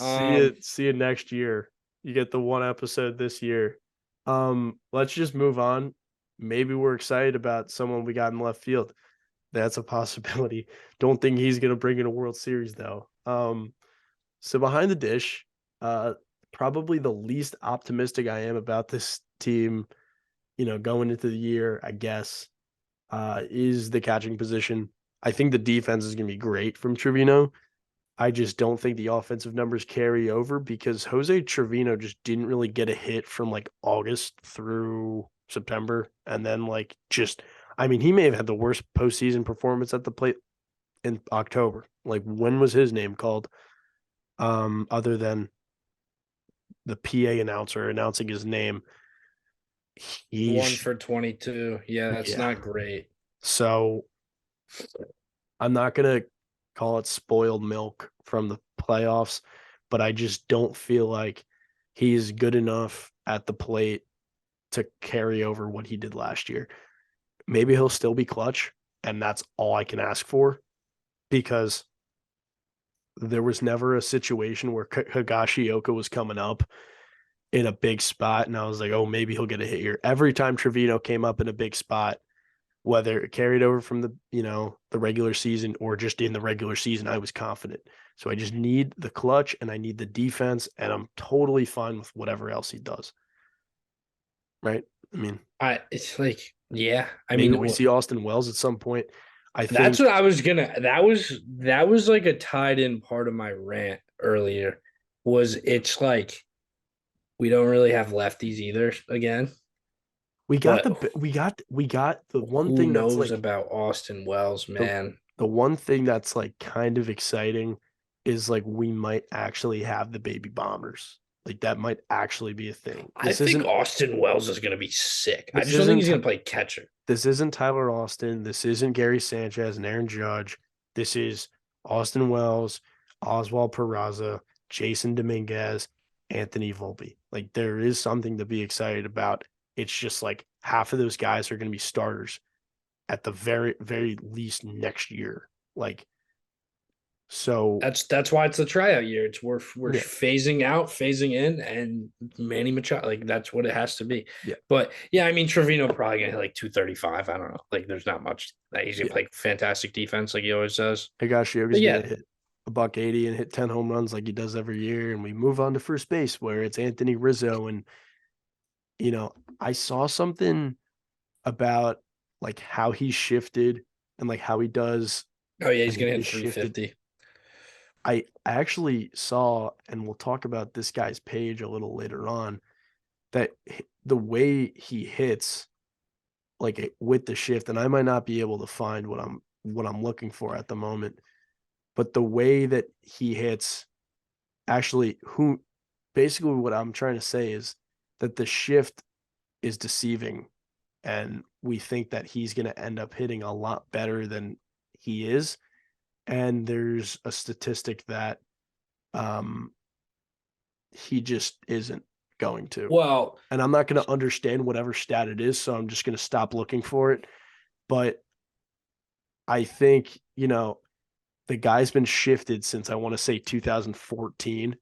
See you next year. You get the one episode this year. Let's just move on. Maybe we're excited about someone we got in left field. That's a possibility. Don't think he's gonna bring in a World Series though. So behind the dish, probably the least optimistic I am about this team, going into the year, I guess, is the catching position. I think the defense is going to be great from Trevino. I just don't think the offensive numbers carry over because Jose Trevino just didn't really get a hit from August through September. And then he may have had the worst postseason performance at the plate in October. When was his name called? Other than the PA announcer announcing his name. 1 for 22. Yeah, that's not great. So I'm not going to call it spoiled milk from the playoffs, but I just don't feel like he's good enough at the plate to carry over what he did last year. Maybe he'll still be clutch, and that's all I can ask for, because there was never a situation where Higashioka was coming up in a big spot, and I was like, oh, maybe he'll get a hit here. Every time Trevino came up in a big spot, whether it carried over from the regular season or just in the regular season, I was confident. So I just need the clutch and I need the defense, and I'm totally fine with whatever else he does. Right? I mean, it's yeah. Maybe we see Austin Wells at some point. I think that's what I was gonna. That was a tied-in part of my rant earlier. It's we don't really have lefties either again. We got But the one who thing that's knows like about Austin Wells, the man? the one thing that's like kind of exciting is like we might actually have the baby bombers. Like that might actually be a thing. I think Austin Wells is going to be sick. I This just don't think isn't he's going to play catcher. this isn't Tyler Austin. This isn't Gary Sanchez and Aaron Judge. This is Austin Wells, Oswald Peraza, Jason Dominguez, Anthony Volpe. Like there is something to be excited about. It's just like half of those guys are going to be starters at the very, very least next year. Like so, That's why it's the tryout year. It's we're yeah, phasing out, phasing in, and Manny Machado. Like that's what it has to be. yeah, But yeah, I mean Trevino probably gonna hit like 235. I don't know. Like there's not much that he's gonna yeah. play fantastic defense like he always does. Higashioka's But gonna yeah, hit a buck 80 and hit 10 home runs like he does every year, and we move on to first base where it's Anthony Rizzo. And I saw something about like how he shifted and like how he does oh yeah, he's and gonna hit is shifted. 350. I actually saw, and we'll talk about this guy's page a little later on, that the way he hits like with the shift, and I might not be able to find what I'm looking for at the moment, but the way that he hits actually who basically what I'm trying to say is that the shift is deceiving, and we think that he's going to end up hitting a lot better than he is. And there's a statistic that um he just isn't going to. Well, And I'm not going to understand whatever stat it is, so I'm just going to stop looking for it. But I think, the guy's been shifted since I want to say 2014.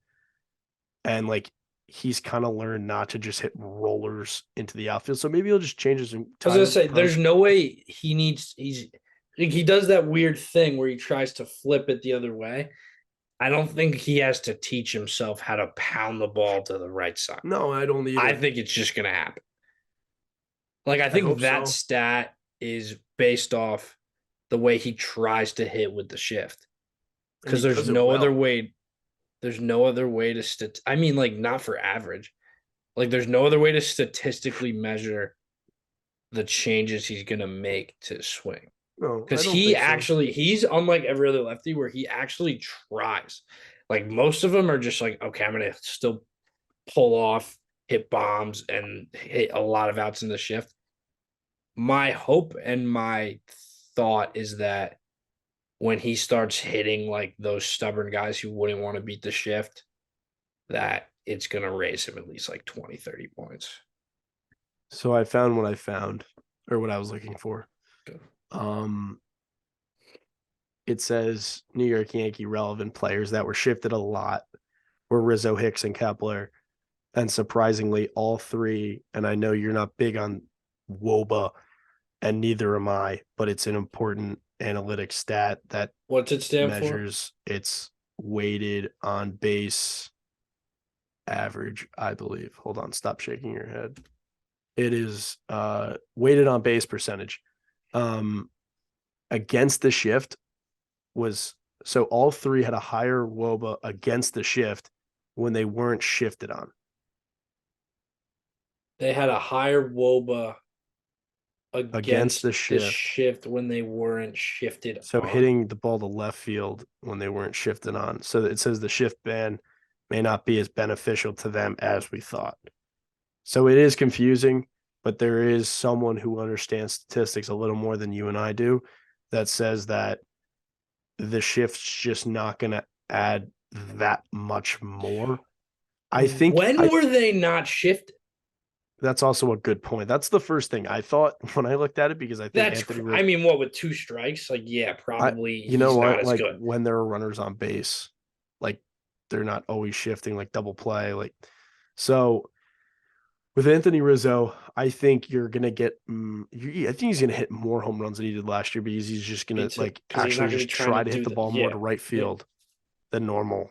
And like he's kind of learned not to just hit rollers into the outfield. So maybe he'll just change his I was gonna entire say there's approach. no way he's like, he does that weird thing where he tries to flip it the other way. I don't think he has to teach himself how to pound the ball to the right side. No, I don't I either. think it's just gonna happen. Like I I think hope that so. stat is based off the way he tries to hit with the shift. And Because he does it well. there's no other way to I mean, like not for average. Like there's no other way to statistically measure the changes he's gonna make to his swing. No, I Because don't think so. he's unlike every other lefty where he actually tries. Like most of them are just like, okay, I'm gonna still pull off, hit bombs, and hit a lot of outs in the shift. My hope and my thought is that when he starts hitting like those stubborn guys who wouldn't want to beat the shift, that it's going to raise him at least like 20, 30 points. So I found what I found, or what I was looking for. Good. It says New York Yankee relevant players that were shifted a lot were Rizzo, Hicks, and Kepler. And surprisingly, all three, and I know you're not big on WOBA, and neither am I, but it's an important analytic stat that What's it stand for? measures its weighted on base average, I believe. Hold on, stop shaking your head. It is weighted on base percentage. Against the shift was so all three had a higher WOBA against the shift when they weren't shifted on. They had a higher WOBA Against the against the shift. shift when they weren't shifted So on. hitting the ball to left field when they weren't shifted on. So it says the shift ban may not be as beneficial to them as we thought. So it is confusing, but there is someone who understands statistics a little more than you and I do that says that the shift's just not going to add that much more. I think when were they not shifted? that's also a good point. That's the first thing I thought when I looked at it because I think I mean, what with 2 strikes? Like, yeah, probably you know he's not what? as Like good. when there are runners on base, like they're not always shifting like double play. Like so with Anthony Rizzo, I think you're gonna get. I think he's gonna hit more home runs than he did last year because he's just Me gonna too. like Because he's actually not going to just be trying to try to hit do the that. ball more Yeah. to right Yeah. field than normal,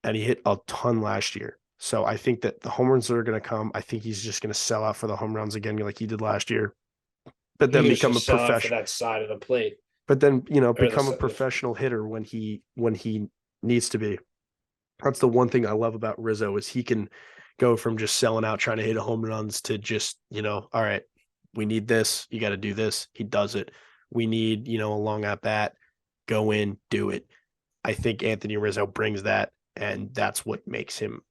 and he hit a ton last year. So I think that the home runs are gonna come. I think he's just gonna sell out for the home runs again, like he did last year. But He then was become a just sell out for professional. that side of the plate. But then Or become a professional hitter when he needs to be. That's the one thing I love about Rizzo is he can go from just selling out, trying to hit home runs to just, all right, we need this. You got to do this. He does it. We need, a long at bat. Go in, do it. I think Anthony Rizzo brings that, and that's what makes him,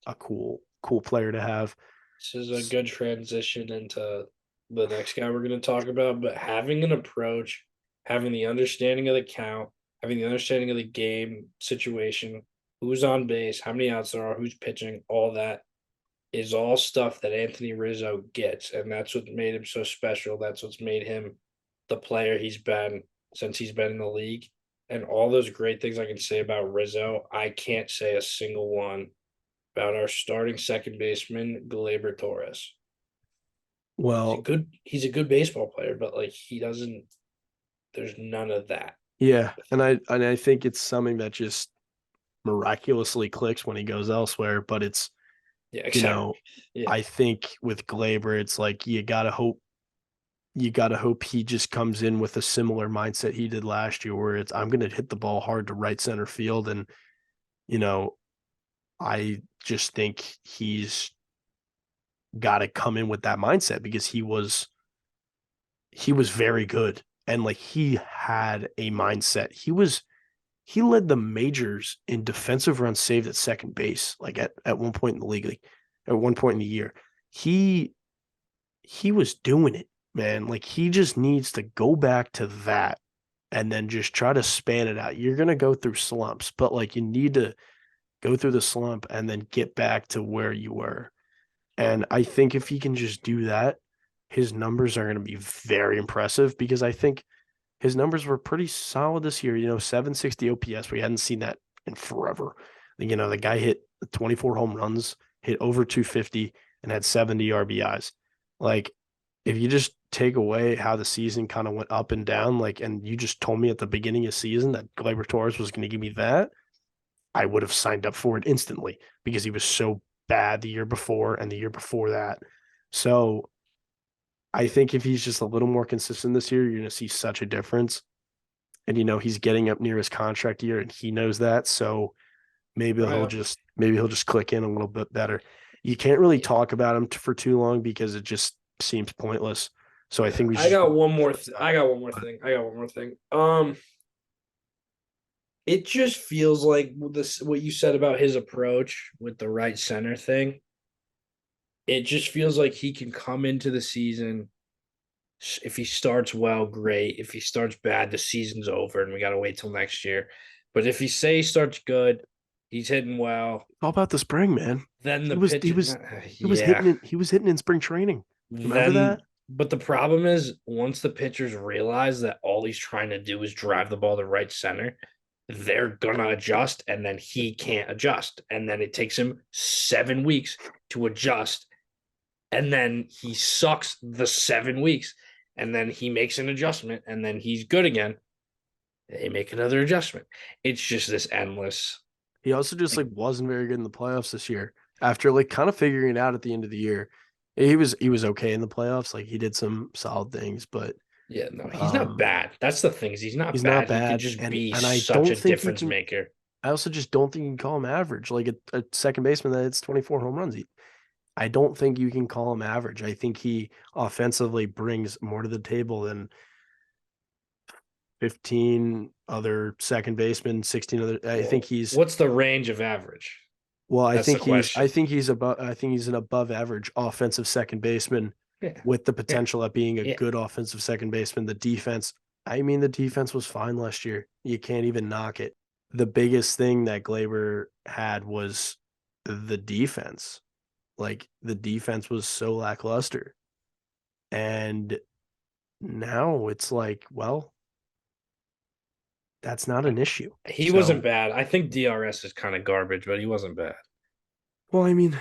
a cool player to have. This is a good transition into the next guy we're going to talk about. But having an approach, having the understanding of the count, having the understanding of the game situation, who's on base, how many outs there are, who's pitching, all that is all stuff that Anthony Rizzo gets. And that's what made him so special. That's what's made him the player he's been since he's been in the league. And all those great things I can say about Rizzo, I can't say a single one about our starting second baseman, Gleyber Torres. Well, He's a good baseball player, but like there's none of that. yeah, and I think it's something that just miraculously clicks when he goes elsewhere, but it's Yeah, exactly. I think with Glaber, it's like you gotta hope he just comes in with a similar mindset he did last year, where it's I'm gonna hit the ball hard to right center field, and I just think he's got to come in with that mindset because he was very good, and like he had a mindset. He led the majors in defensive runs saved at second base, like at one point in the league, like at one point in the year. He was doing it, man. Like he just needs to go back to that and then just try to span it out. You're gonna go through slumps, but like you need to go through the slump and then get back to where you were. And I think if he can just do that, his numbers are going to be very impressive because I think his numbers were pretty solid this year. 760 OPS. We hadn't seen that in forever. The guy hit 24 home runs, hit over 250, and had 70 RBIs. Like, if you just take away how the season kind of went up and down, and you just told me at the beginning of the season that Gleyber Torres was going to give me that, I would have signed up for it instantly because he was so bad the year before and the year before that. So I think if he's just a little more consistent this year, you're going to see such a difference. And he's getting up near his contract year, and he knows that. So maybe he'll just click in a little bit better. You can't really talk about him for too long because it just seems pointless. So I think I got one more thing. It just feels like what you said about his approach with the right center thing. It just feels like he can come into the season. If he starts well, great. If he starts bad, the season's over and we got to wait till next year. But if he starts good, he's hitting well. All about the spring, man. Then the he was hitting in spring training. Remember that? But the problem is once the pitchers realize that all he's trying to do is drive the ball to right center, they're gonna adjust, and then he can't adjust, and then it takes him 7 weeks to adjust, and then he sucks the 7 weeks, and then he makes an adjustment, and then he's good again. They make another adjustment. It's just this endless. He also just wasn't very good in the playoffs this year. After kind of figuring it out at the end of the year, he was okay in the playoffs. Like he did some solid things, but yeah, no, he's not bad. That's the thing. He's not bad. Not bad. He could just be and I such a difference maker. I also just don't think you can call him average. Like a second baseman that hits 24 home runs. I don't think you can call him average. I think he offensively brings more to the table than 15 other second basemen, 16 other. I think he's. What's the range of average? Well, I think he's an above average offensive second baseman with the potential at being a good offensive second baseman. The defense was fine last year. You can't even knock it. The biggest thing that Gleyber had was the defense. Like the defense was so lackluster. And now it's like, well, that's not an issue. He wasn't bad. I think DRS is kind of garbage, but he wasn't bad. Well, I mean,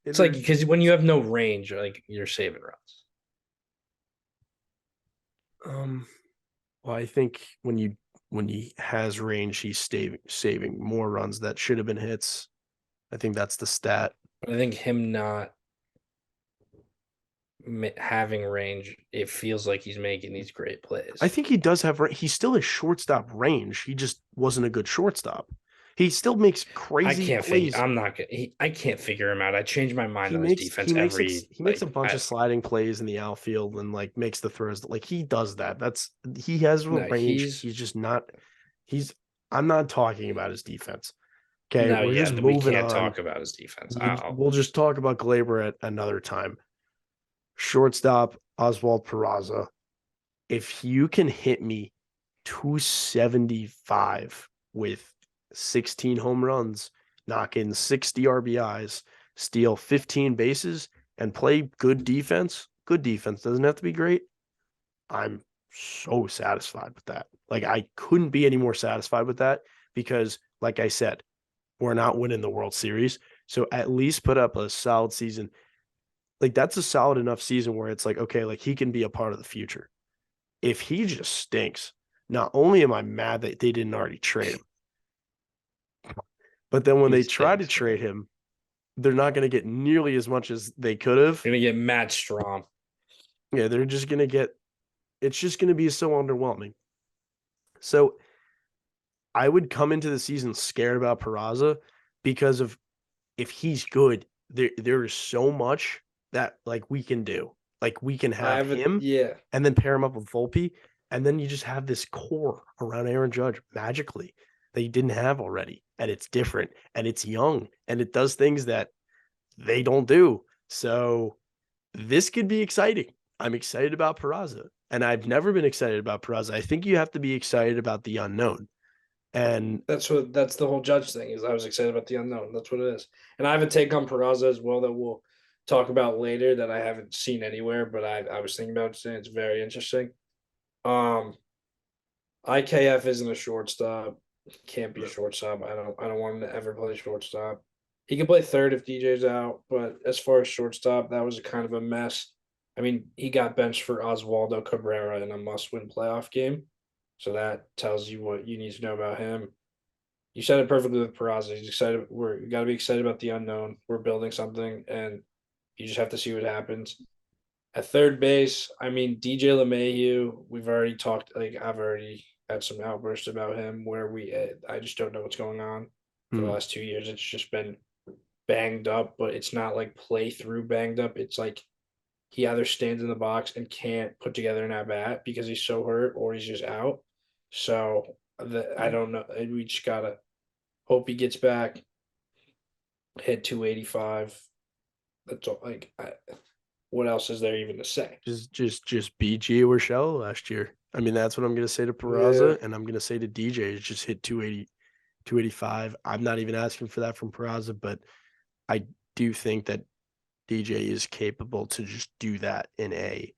it's like because when you have no range, like you're saving runs. Well, I think when he has range, he's saving more runs that should have been hits. I think that's the stat. But I think him not having range, it feels like he's making these great plays. I think he does have. He still has shortstop range. He just wasn't a good shortstop. He still makes I crazy can't figure. plays. I'm not gonna. I can't figure him out. I change my mind He on his makes defense he makes every he makes a bunch I of sliding plays in the outfield and like makes the throws. Like he does that. He has a no. range. He's just not. He's. I'm not talking about his defense. Okay, No, we're yeah, just we moving can't on. talk about his defense. We'll just talk about Glaber at another time. Shortstop Oswald Peraza. If you can hit me 275 with 16 home runs, knock in 60 RBIs, steal 15 bases, and play good defense doesn't have to be great. I'm so satisfied with that. Like, I couldn't be any more satisfied with that because, like I said, we're not winning the World Series. So at least put up a solid season. Like, that's a solid enough season where it's like, okay, like he can be a part of the future. If he just stinks, not only am I mad that they didn't already trade him, but then when He they try to stinks, trade man. him, they're not going to get nearly as much as they could have. You're gonna get Matt Strom. Yeah, they're just going to get, it's just going to be so underwhelming. So I would come into the season scared about Peraza because of if he's good, there is so much that like we can do. Like we can I have have a him yeah. and then pair him up with Volpe, and then you just have this core around Aaron Judge magically that you didn't have already, and it's different and it's young and it does things that they don't do. So this could be exciting. I'm excited about Peraza, and I've never been excited about Peraza. I think you have to be excited about the unknown, and That's the whole Judge thing is I was excited about the unknown. That's what it is. And I have a take on Peraza as well that we'll talk about later that I haven't seen anywhere, but I was thinking about it today. It's very interesting. Um IKF isn't a shortstop. He can't be a shortstop. I don't want him to ever play shortstop. He can play third if DJ's out, but as far as shortstop, that was a kind of a mess. I mean, he got benched for Oswaldo Cabrera in a must-win playoff game. So that tells you what you need to know about him. You said it perfectly with Peraza. He's excited. We got to be excited about the unknown. We're building something, and you just have to see what happens. At third base, I mean DJ LeMahieu. We've already talked. Like I've already had some outbursts about him. Where I just don't know what's going on. For the last 2 years, it's just been banged up, but it's not like play through banged up. It's like he either stands in the box and can't put together an at bat because he's so hurt, or he's just out. So I don't know. We just gotta hope he gets back. Hit 285. That's all. Like, what else is there even to say? just beat Gio Urshela last year. I mean, that's what I'm going to say to Yeah. Peraza, and I'm going to say to DJ is just hit 280, 285. I'm not even asking for that from Peraza, but I do think that DJ is capable to just do that in a,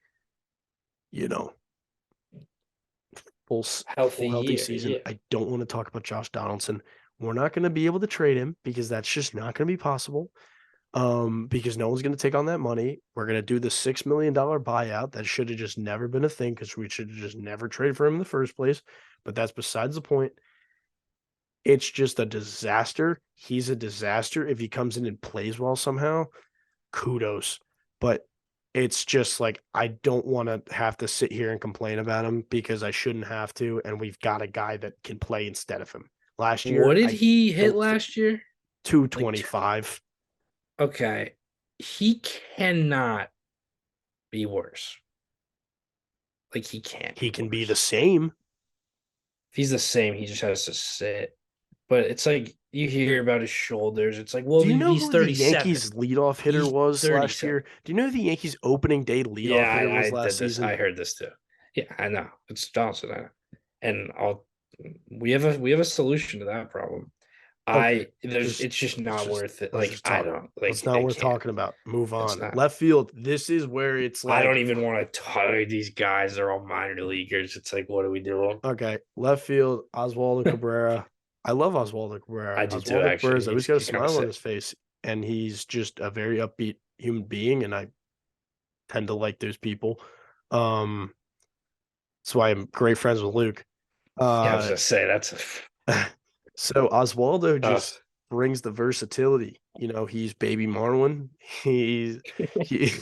you know, Healthy full healthy year. season. Yeah. I don't want to talk about Josh Donaldson. We're not going to be able to trade him because that's just not going to be possible. Because no one's going to take on that money. We're going to do the $6 million buyout. That should have just never been a thing because we should have just never traded for him in the first place. But that's besides the point. It's just a disaster. He's a disaster. If he comes in and plays well somehow, kudos. But it's just like I don't want to have to sit here and complain about him because I shouldn't have to. And we've got a guy that can play instead of him. Last What year, did I he hit don't think last year? Like, 225. okay. He cannot be worse. Like, he can't He be can be the worse. same. If he's the same, he just has to sit. But it's like you hear about his shoulders. It's like, well, Do you know he's who the 37. Yankees leadoff hitter He's was last 37. year? Do you know who the Yankees opening day Yeah, leadoff hitter was I last did this. season? I heard this too. Yeah, I know. It's Johnson. I know. And I'll we have a solution to that problem. Okay, It's just let's not just worth it. let's Like just I talk. don't It's like not I worth can't. talking about. Move It's on. not. Left field. This is where it's I don't like even want to talk these guys. They're all minor leaguers. It's like, what are we doing? okay, left field. Oswaldo Cabrera. I love Oswaldo Cabrera. I do too. Oswaldo Actually, Cabrera's always got a he's kind of smile on sick. his face, and he's just a very upbeat human being, and I tend to like those people. Um, that's why I'm great friends with Luke. Yeah, I was Uh, gonna say that's. So Oswaldo Uh, just brings the versatility. You know, he's baby Marlin. He he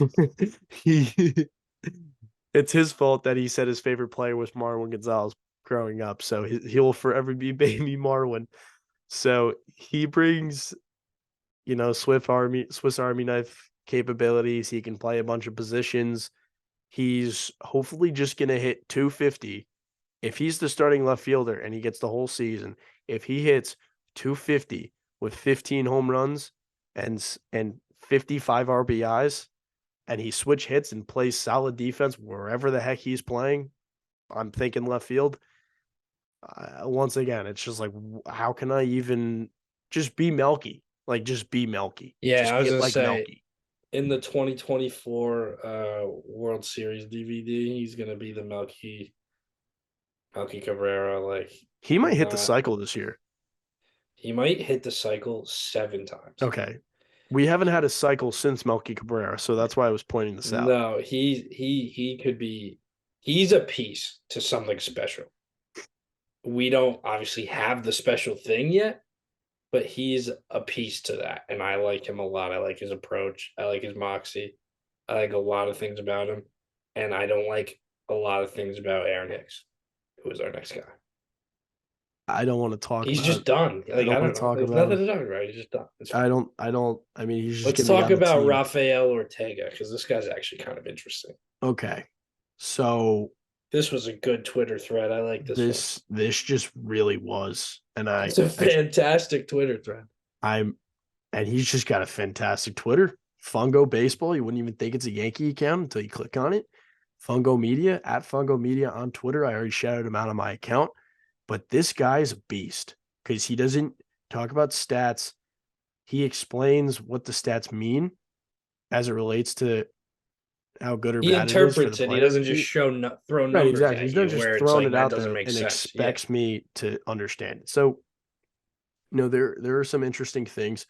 it's his fault that he said his favorite player was Marwin Gonzalez growing up. So he will forever be baby Marwin. So he brings, Swiss Army knife capabilities. He can play a bunch of positions. He's hopefully just going to hit 250. If he's the starting left fielder and he gets the whole season, if he hits 250 with 15 home runs and 55 RBIs, and he switch hits and plays solid defense wherever the heck he's playing, I'm thinking left field. Once again, it's just like, how can I even just be Melky? Like, just be Melky. Yeah, Just I was hit gonna like say Melky. in the 2024 World Series DVD, he's gonna be the Melky Cabrera. Like He might he's hit the not. cycle this year. He might hit the cycle 7 times. Okay. We haven't had a cycle since Melky Cabrera, so that's why I was pointing this out. No, he could be. He's a piece to something special. We don't obviously have the special thing yet, but he's a piece to that, and I like him a lot. I like his approach. I like his moxie. I like a lot of things about him, and I don't like a lot of things about Aaron Hicks, who is our next guy. I don't want to talk He's about just done. I Like don't I want don't to know. talk There's about nothing him. to talk about. He's just done. It's I fine. don't I mean he's just Let's gonna be talk on the about team. Rafael Ortega because this guy's actually kind of interesting. Okay. So This was a good Twitter thread. I like this one. this just really was. And It's a fantastic Twitter thread. I'm and he's just got a fantastic Twitter. Fungo Baseball. You wouldn't even think it's a Yankee account until you click on it. Fungo Media at Fungo Media on Twitter. I already shouted him out on my account. But this guy's a beast because he doesn't talk about stats. He explains what the stats mean as it relates to how good or He bad it is for the interprets it. He player. doesn't just throw Right, numbers exactly. at He's not you just where it's throwing like it that out doesn't there make and sense. Yeah. expects me to understand it. So, there are some interesting things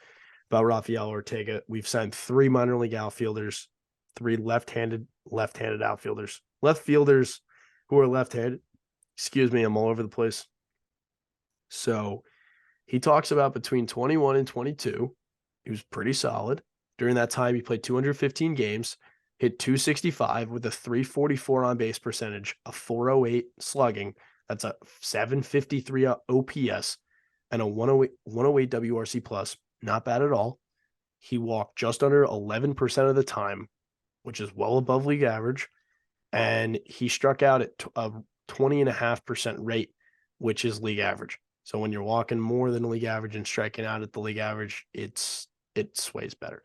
about Rafael Ortega. We've signed 3 minor league outfielders, 3 left-handed outfielders, left fielders who are left-handed. Excuse me, I'm all over the place. So he talks about between 21 and 22, he was pretty solid. During that time, he played 215 games, hit 265 with a 344 on base percentage, a 408 slugging. That's a 753 OPS and a 108 WRC plus. Not bad at all. He walked just under 11% of the time, which is well above league average. And he struck out at a 20.5% rate, which is league average. So when you're walking more than league average and striking out at the league average, it sways better.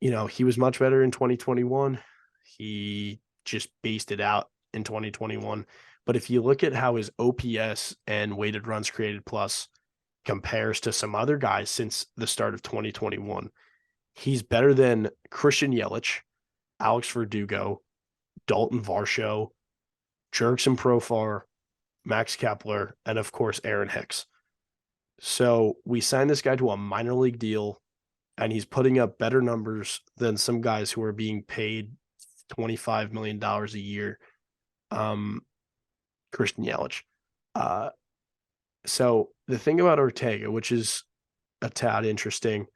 He was much better in 2021. He just beasted out in 2021. But if you look at how his OPS and weighted runs created plus compares to some other guys since the start of 2021, he's better than Christian Yelich, Alex Verdugo, Dalton Varsho, Jurickson Profar, Max Kepler, and of course, Aaron Hicks. So we signed this guy to a minor league deal, and he's putting up better numbers than some guys who are being paid $25 million a year. Christian Yelich. So the thing about Ortega, which is a tad interesting,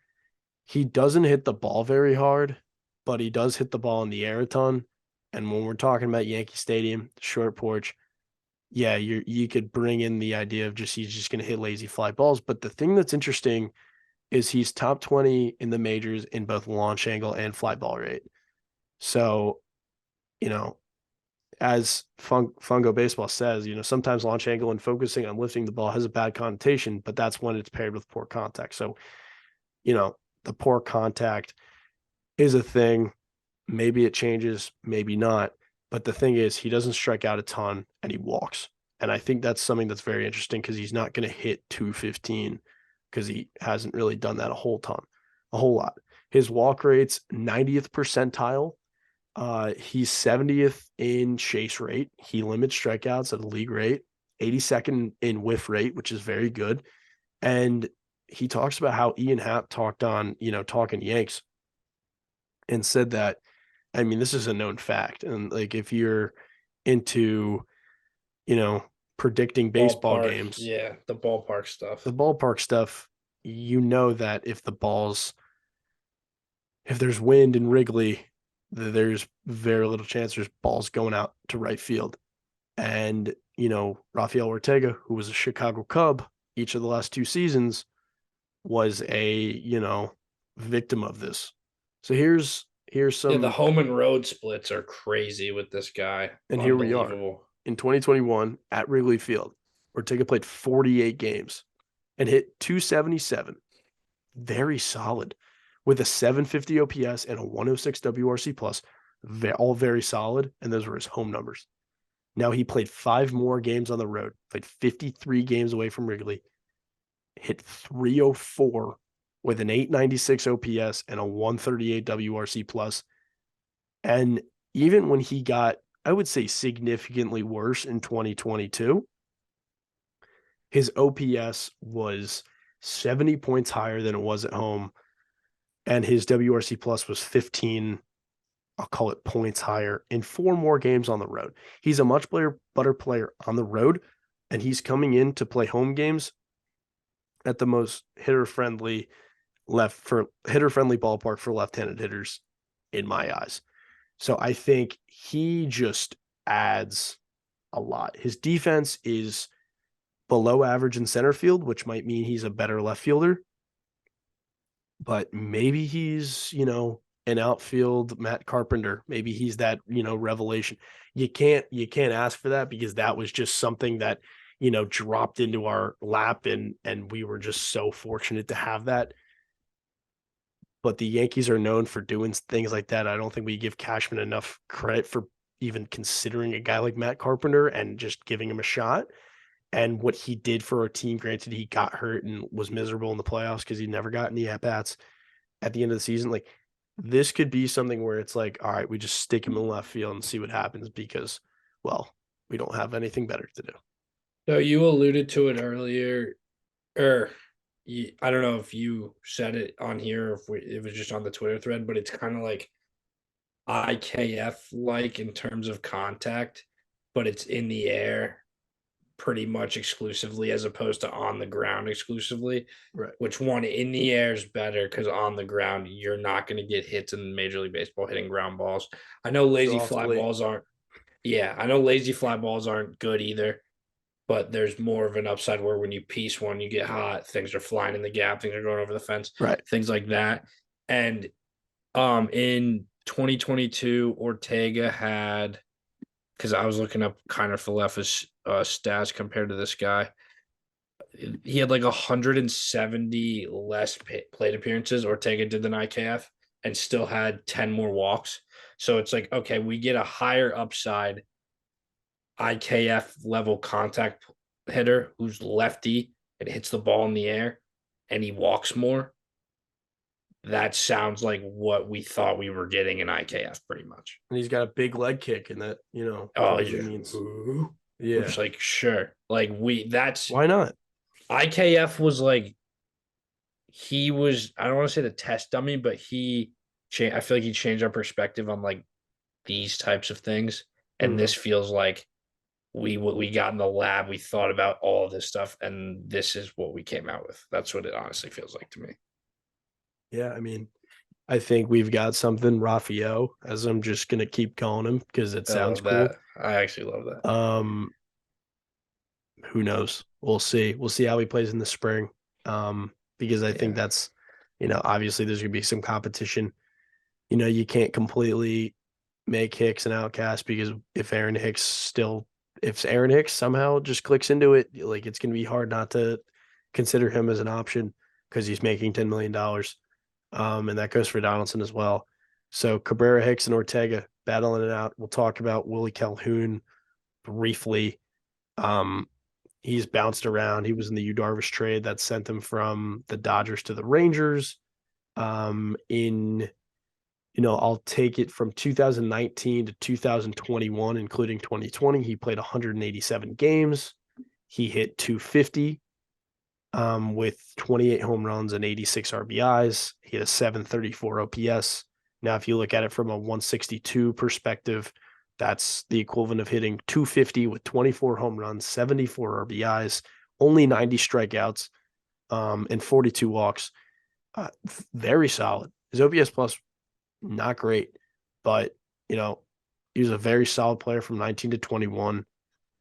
he doesn't hit the ball very hard, but he does hit the ball in the air a ton. And when we're talking about Yankee Stadium, short porch, yeah, you could bring in the idea of he's just going to hit lazy fly balls. But the thing that's interesting is he's top 20 in the majors in both launch angle and fly ball rate. So, as Fungo Baseball says, sometimes launch angle and focusing on lifting the ball has a bad connotation, but that's when it's paired with poor contact. So, the poor contact is a thing. Maybe it changes, maybe not. But the thing is, he doesn't strike out a ton and he walks. And I think that's something that's very interesting because he's not going to hit 215 because he hasn't really done that a whole lot. His walk rate's 90th percentile. He's 70th in chase rate. He limits strikeouts at a league rate, 82nd in whiff rate, which is very good. And he talks about how Ian Happ talked on, Talking Yanks and said that, I mean, this is a known fact. And like, if you're into, predicting baseball games, Yeah, the ballpark stuff. that if there's wind in Wrigley, there's very little chance there's balls going out to right field. And, Rafael Ortega, who was a Chicago Cub, each of the last 2 seasons was a victim of this. So here's some, the home and road splits are crazy with this guy. and here we are Unbelievable. in 2021 at Wrigley Field. Ortega played 48 games and hit 277. Very solid with a 750 OPS and a 106 WRC plus, all very solid. And those were his home numbers. Now he played 5 more games on the road, played 53 games away from Wrigley, hit 304 with an 896 OPS and a 138 WRC plus. And even when he got, I would say, significantly worse in 2022, his OPS was 70 points higher than it was at home. And his WRC plus was 15, I'll call it, points higher in 4 more games on the road. He's a much better player on the road, and he's coming in to play home games at the most hitter-friendly ballpark for left-handed hitters in my eyes. So I think he just adds a lot. His defense is below average in center field, which might mean he's a better left fielder. But maybe he's, an outfield Matt Carpenter. Maybe he's that, revelation. You can't ask for that, because that was just something that, dropped into our lap, and we were just so fortunate to have that. But the Yankees are known for doing things like that. I don't think we give Cashman enough credit for even considering a guy like Matt Carpenter and just giving him a shot. And what he did for our team, granted, he got hurt and was miserable in the playoffs because he never got any at-bats at the end of the season. Like, this could be something where it's like, all right, we just stick him in left field and see what happens, because, well, we don't have anything better to do. So you alluded to it earlier, or I don't know if you said it on here or if it was just on the Twitter thread, but it's kind of like IKF like in terms of contact, but it's in the air pretty much exclusively as opposed to on the ground exclusively. Right. Which one in the air is better, because on the ground you're not going to get hits in Major League Baseball hitting ground balls. I know lazy fly balls aren't. Yeah, I know lazy fly balls aren't good either, but there's more of an upside where when you piece one, you get hot, things are flying in the gap, things are going over the fence, Right. things like that. And in 2022, Ortega had, because I was looking up Kiner Falefa's stats compared to this guy, he had like 170 less plate appearances Ortega did than IKF, and still had 10 more walks. So it's like, okay, we get a higher upside IKF level contact hitter who's lefty and hits the ball in the air, and he walks more. That sounds like what we thought we were getting in IKF pretty much. And he's got a big leg kick, and that, Oh, yeah. Means, yeah. Which, like, sure. Like, that's why not? IKF was like, he was, I don't want to say the test dummy, but I feel like he changed our perspective on like these types of things. And this feels like we got in the lab, we thought about all of this stuff, and this is what we came out with. That's what it honestly feels like to me. Yeah, I mean, I think we've got something, Raphael, as I'm just gonna keep calling him because it sounds cool. I actually love that. Who knows? We'll see. We'll see how he plays in the spring. Because I think that's, obviously there's gonna be some competition. You can't completely make Hicks an outcast, because if Aaron Hicks somehow just clicks into it, like, it's gonna be hard not to consider him as an option, because he's making $10 million. And that goes for Donaldson as well. So Cabrera, Hicks, and Ortega battling it out. We'll talk about Willie Calhoun briefly. He's bounced around. He was in the Yu Darvish trade that sent him from the Dodgers to the Rangers. I'll take it from 2019 to 2021, including 2020. He played 187 games. He hit 250. With 28 home runs and 86 RBIs. He had a 734 OPS. Now, if you look at it from a 162 perspective, that's the equivalent of hitting 250 with 24 home runs, 74 RBIs, only 90 strikeouts, and 42 walks. Very solid. His OPS plus, not great, but, he was a very solid player from 19 to 21.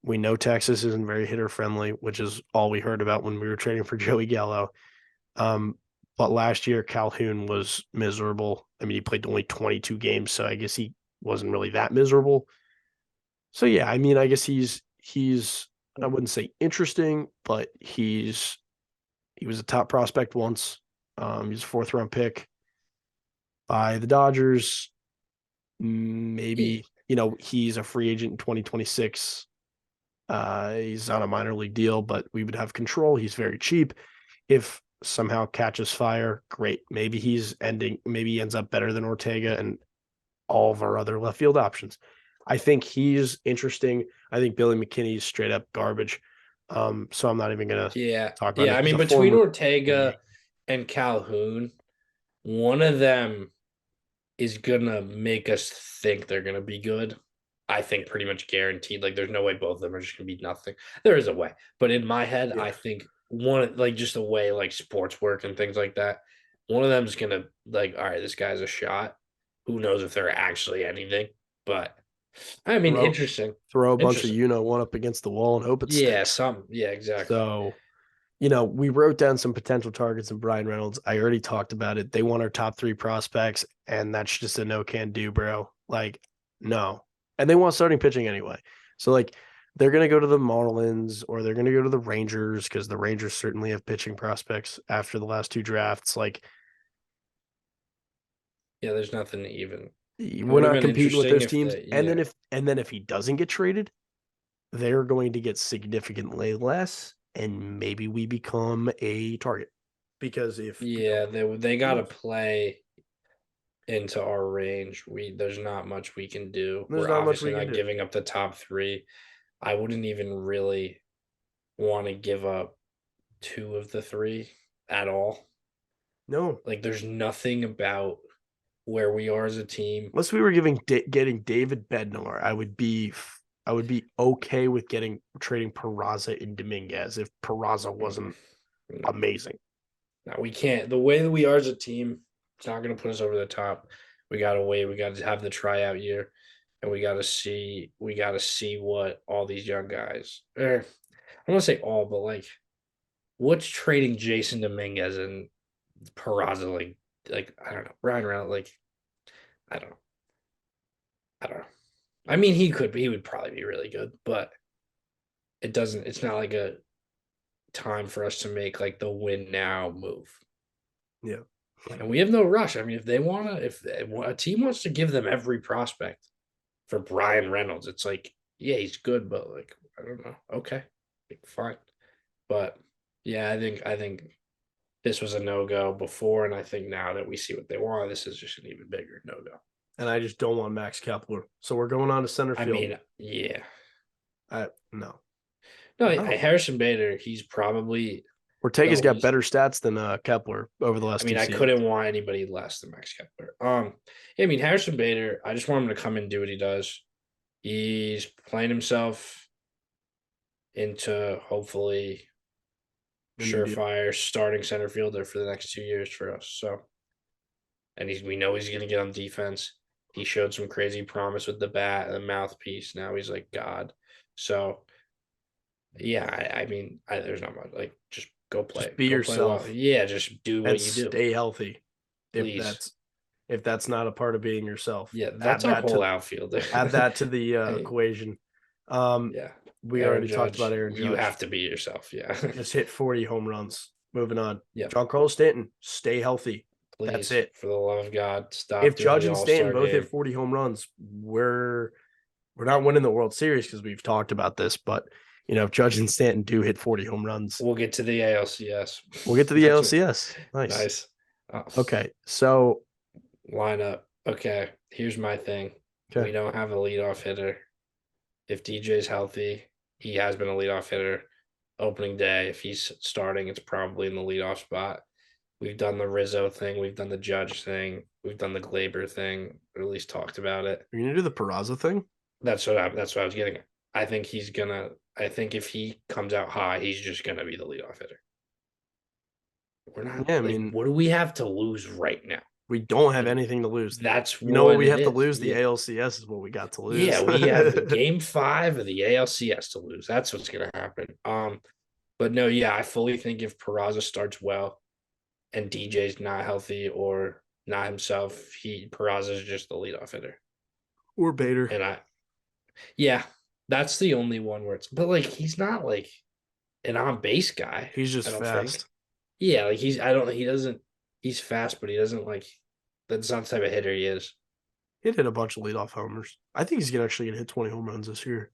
We know Texas isn't very hitter friendly, which is all we heard about when we were trading for Joey Gallo. But last year Calhoun was miserable. I mean, he played only 22 games, so I guess he wasn't really that miserable. So yeah, I mean, I guess he's I wouldn't say interesting, but he was a top prospect once. He's a fourth round pick by the Dodgers. Yeah, Maybe, he's a free agent in 2026. He's on a minor league deal, but we would have control. He's very cheap. If somehow catches fire, great. Maybe maybe he ends up better than Ortega and all of our other left field options. I think he's interesting. I think Billy McKinney's straight up garbage. So I'm not even gonna yeah, talk about yeah. it. I He's mean, a between former Ortega and Calhoun, one of them is gonna make us think they're gonna be good. I think pretty much guaranteed. Like, there's no way both of them are just gonna be nothing. There is a way, but in my head, yeah. I think one like just the way like sports work and things like that. One of them's gonna like, all right, this guy's a shot. Who knows if they're actually anything? But I mean, throw interesting, throw a bunch of interesting. one up against the wall and hope it Yeah, sticks. some. Yeah, exactly. So, we wrote down some potential targets of Brian Reynolds. I already talked about it. They want our top 3 prospects, and that's just a no can do, bro. Like, no. And they want starting pitching anyway. So, like, they're going to go to the Marlins or they're going to go to the Rangers because the Rangers certainly have pitching prospects after the last 2 drafts. Like, Yeah, there's nothing to even. It we're would have not been competing with interesting those if teams. they. And then Yeah, if he doesn't get traded, they're going to get significantly less, and maybe we become a target. Because if yeah, they got to play into our range. There's not much we can do. there's We're not much obviously we can not do. giving up the top 3. I wouldn't even really want to give up 2 of the 3 at all. No, Like, there's nothing about where we are as a team. unless we were getting David Bednar, I would be okay with trading Peraza and Dominguez if Peraza Mm, wasn't No, amazing. no, we can't. The way that we are as a team, it's not going to put us over the top. We got to wait. We got to have the tryout year, and we got to see. We got to see what all these young guys. I don't want to say all, but like, what's trading Jason Dominguez and Peraza like I don't know, Ryan Reynolds, like I don't know. I don't know. I mean, he would probably be really good, but it's not like a time for us to make like the win now move. Yeah. And we have no rush. I mean, if a team wants to give them every prospect for Brian Reynolds, it's like, yeah, he's good, but like, I don't know. Okay, like, fine. But yeah, I think this was a no go before, and I think now that we see what they want, this is just an even bigger no go. And I just don't want Max Kepler. So we're going on to center I field. mean, yeah, No. no, No. Harrison Bader, he's probably Ortega's the got least. better stats than Kepler over the I last mean, two I seasons. couldn't want anybody less than Max Kepler. Yeah, I mean, Harrison Bader, I just want him to come and do what he does. He's playing himself into hopefully The new deal. surefire starting center fielder for the next 2 years for us. So, and we know he's going to get on defense. He showed some crazy promise with the bat and the mouthpiece. Now he's like God. So, yeah, I mean, there's not much. Like, just Just be go play well. yourself Yeah, just do and what you do, stay healthy. If please. that's not a part of being yourself, Yeah, that's add our that whole to outfielder. the Hey, equation. Um, yeah, we Aaron already talked about Judge, Aaron you Judge. have to be yourself. Yeah, Just hit 40 home runs. Moving on. yeah. John Carlos Stanton, stay healthy. That's Please, it. for the love of God, stop If doing Judge the and All Stanton Star both hit game. 40 home runs, we're not winning the World Series because we've talked about this. But if Judge and Stanton do hit 40 home runs, We'll get to the ALCS. we'll get to the That's what, ALCS. Nice. nice. Okay, so Lineup. Okay, here's my thing. We okay, don't have a leadoff hitter. If DJ's healthy, he has been a leadoff hitter. Opening day, if he's starting, it's probably in the leadoff spot. We've done the Rizzo thing. We've done the Judge thing. We've done the Glaber thing, or at least talked about it. you're gonna do the Peraza thing. That's what I was getting at. I think he's gonna. I think if he comes out high, he's just gonna be the leadoff hitter. We're not Yeah, I like, mean, what do we have to lose right now? We don't have anything to lose. That's You know what what we it have to is. lose? The Yeah. ALCS is what we got to Yeah, lose. we have game 5 of the ALCS to lose. That's what's gonna happen. But no, yeah, I fully think if Peraza starts well and DJ's not healthy or not himself, Peraza's just the leadoff hitter. Or Bader. And yeah, that's the only one where but like he's not like an on base guy. He's just I don't think. fast. Yeah, like he doesn't, he's fast, but he doesn't like, that's not the type of hitter he is. He'd hit a bunch of leadoff homers. I think he's actually gonna hit 20 home runs this year.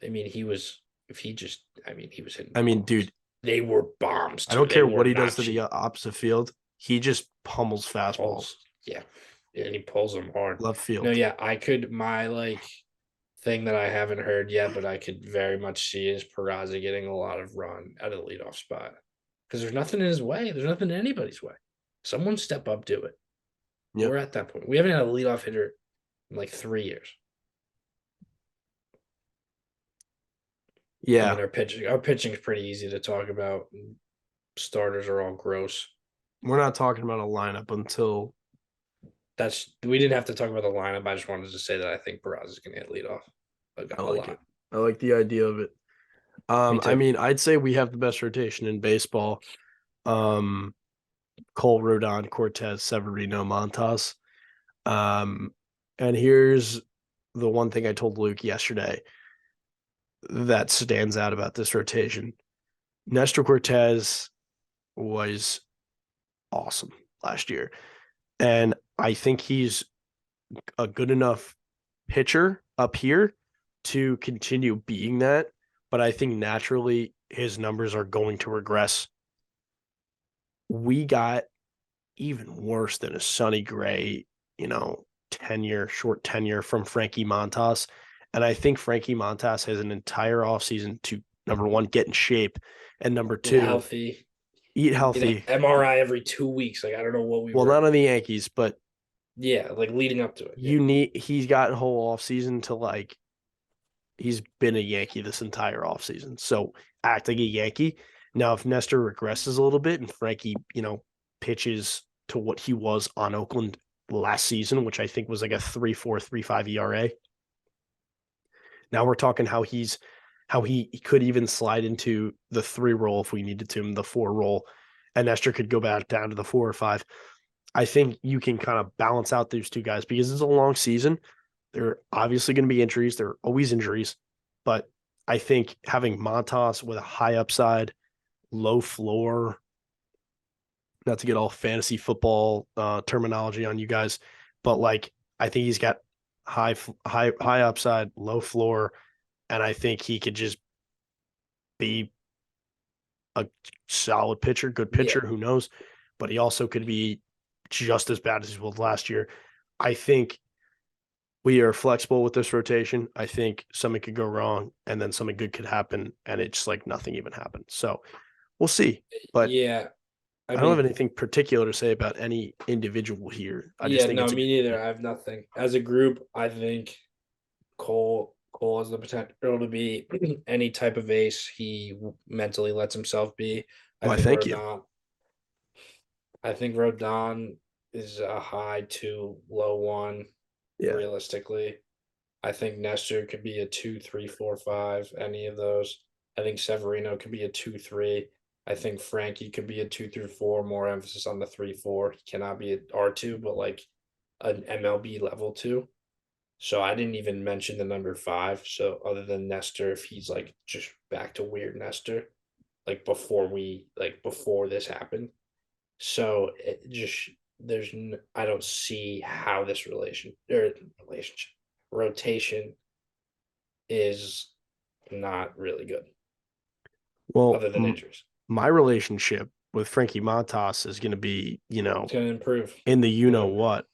I mean, he was, if he just, I mean, he was hitting I mean, bombs. dude, They were bombs, I too. don't They care were what he does not to the cheap. opposite field. He just pummels fastballs. Pulls. Yeah. And he pulls them hard. Left field. No, yeah, my like thing that I haven't heard yet, but I could very much see is Peraza getting a lot of run at a leadoff spot. Because there's nothing in his way. There's nothing in anybody's way. Someone step up, do it. Yep. We're at that point. We haven't had a leadoff hitter in like 3 years. Yeah. I mean, our pitching is pretty easy to talk about. Starters are all gross. We're not talking about a lineup until We didn't have to talk about the lineup. I just wanted to say that I think Peraza is going to hit leadoff. I like it. I like the idea of it. I mean, I'd say we have the best rotation in baseball. Cole, Rodon, Cortez, Severino, Montas. And here's the one thing I told Luke yesterday that stands out about this rotation. Nestor Cortez was awesome last year. And I think he's a good enough pitcher up here to continue being that. But I think naturally his numbers are going to regress. We got even worse than a Sonny Gray, short tenure from Frankie Montas. And I think Frankie Montas has an entire offseason to, number one, get in shape, and number two, eat healthy. MRI every 2 weeks. Like, I don't know what we Well, not on the Yankees, but yeah, like leading up to it. He's got a whole offseason to he's been a Yankee this entire offseason. So act like a Yankee. Now, if Nestor regresses a little bit and Frankie, pitches to what he was on Oakland last season, which I think was like a 3.4, 3.5 ERA. Now we're talking how he could even slide into the 3 role if we needed to, the 4 role, and Nestor could go back down to the 4 or 5. I think you can kind of balance out those two guys because it's a long season. There are obviously going to be injuries. There are always injuries, but I think having Montas with a high upside, low floor, not to get all fantasy football terminology on you guys, but I think he's got high upside, low floor, and I think he could just be a solid pitcher, good pitcher, who knows, but he also could be just as bad as he was last year. I think we are flexible with this rotation. I think something could go wrong and then something good could happen and it's like nothing even happened. So we'll see. But yeah, I don't have anything particular to say about any individual here. I just think me neither. I have nothing. As a group, I think Cole has the potential to be any type of ace he mentally lets himself be. Thank you. I think Rodon is a high 2, low 1. Yeah. Realistically, I think Nestor could be a 2, 3, 4, 5. Any of those. I think Severino could be a 2, 3. I think Frankie could be a 2 through 4. More emphasis on the 3, 4. He cannot be an R2, but like an MLB level 2. So I didn't even mention the number 5. So other than Nestor, if he's like just back to weird Nestor, like before this happened. So it just I don't see how this rotation is not really good. Well, other than injuries, my relationship with Frankie Montas is going to be, it's going to improve in the what.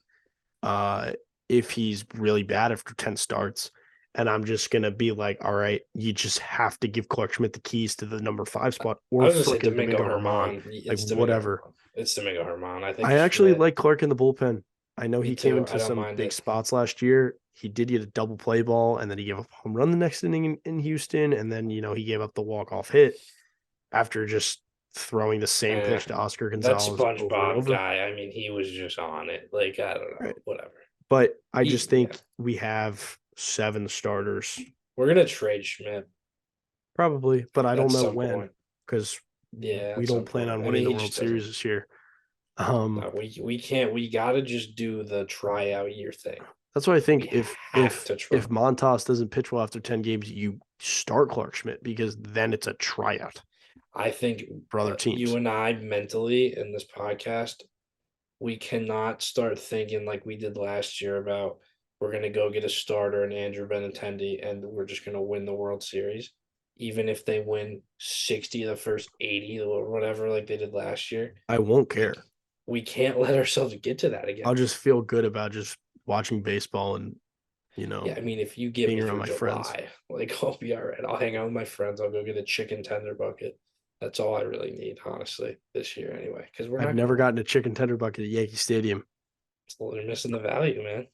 If he's really bad after 10 starts, and I'm just going to be like, all right, you just have to give Clark Schmidt the keys to the number 5 spot or freaking Domingo Germán. Whatever. It's Domingo Germán. I actually like Clark in the bullpen. I know he came into some big spots last year. He did get a double play ball, and then he gave up a home run the next inning in Houston, and then, he gave up the walk-off hit after just throwing the same pitch to Oscar that Gonzalez over and SpongeBob over. guy, I mean, he was just on it. Like, I don't know, Right. whatever. But I just think Yeah. we have 7 starters. We're gonna trade Schmidt Probably, but I at don't know some when point. because Yeah, we at don't some plan point. on I winning mean, the he World just doesn't. Series this year. No, we can't. We gotta just do the tryout year thing. That's why I think We have to try. if Montas doesn't pitch well after 10 games, you start Clark Schmidt because then it's a tryout I think for other teams. you and I mentally in this podcast, we cannot start thinking like we did last year about we're gonna go get a starter and Andrew Benintendi and we're just gonna win the World Series, even if they win 60 of the first 80 or whatever, like they did last year. I won't care. We can't let ourselves get to that again. I'll just feel good about just watching baseball and Yeah, I mean, if you get being me around through my July, friends. like I'll be all right. I'll hang out with my friends. I'll go get a chicken tender bucket. That's all I really need, honestly, this year anyway. Because we're I've not never gonna, gotten a chicken tender bucket at Yankee Stadium. they're missing the value, man.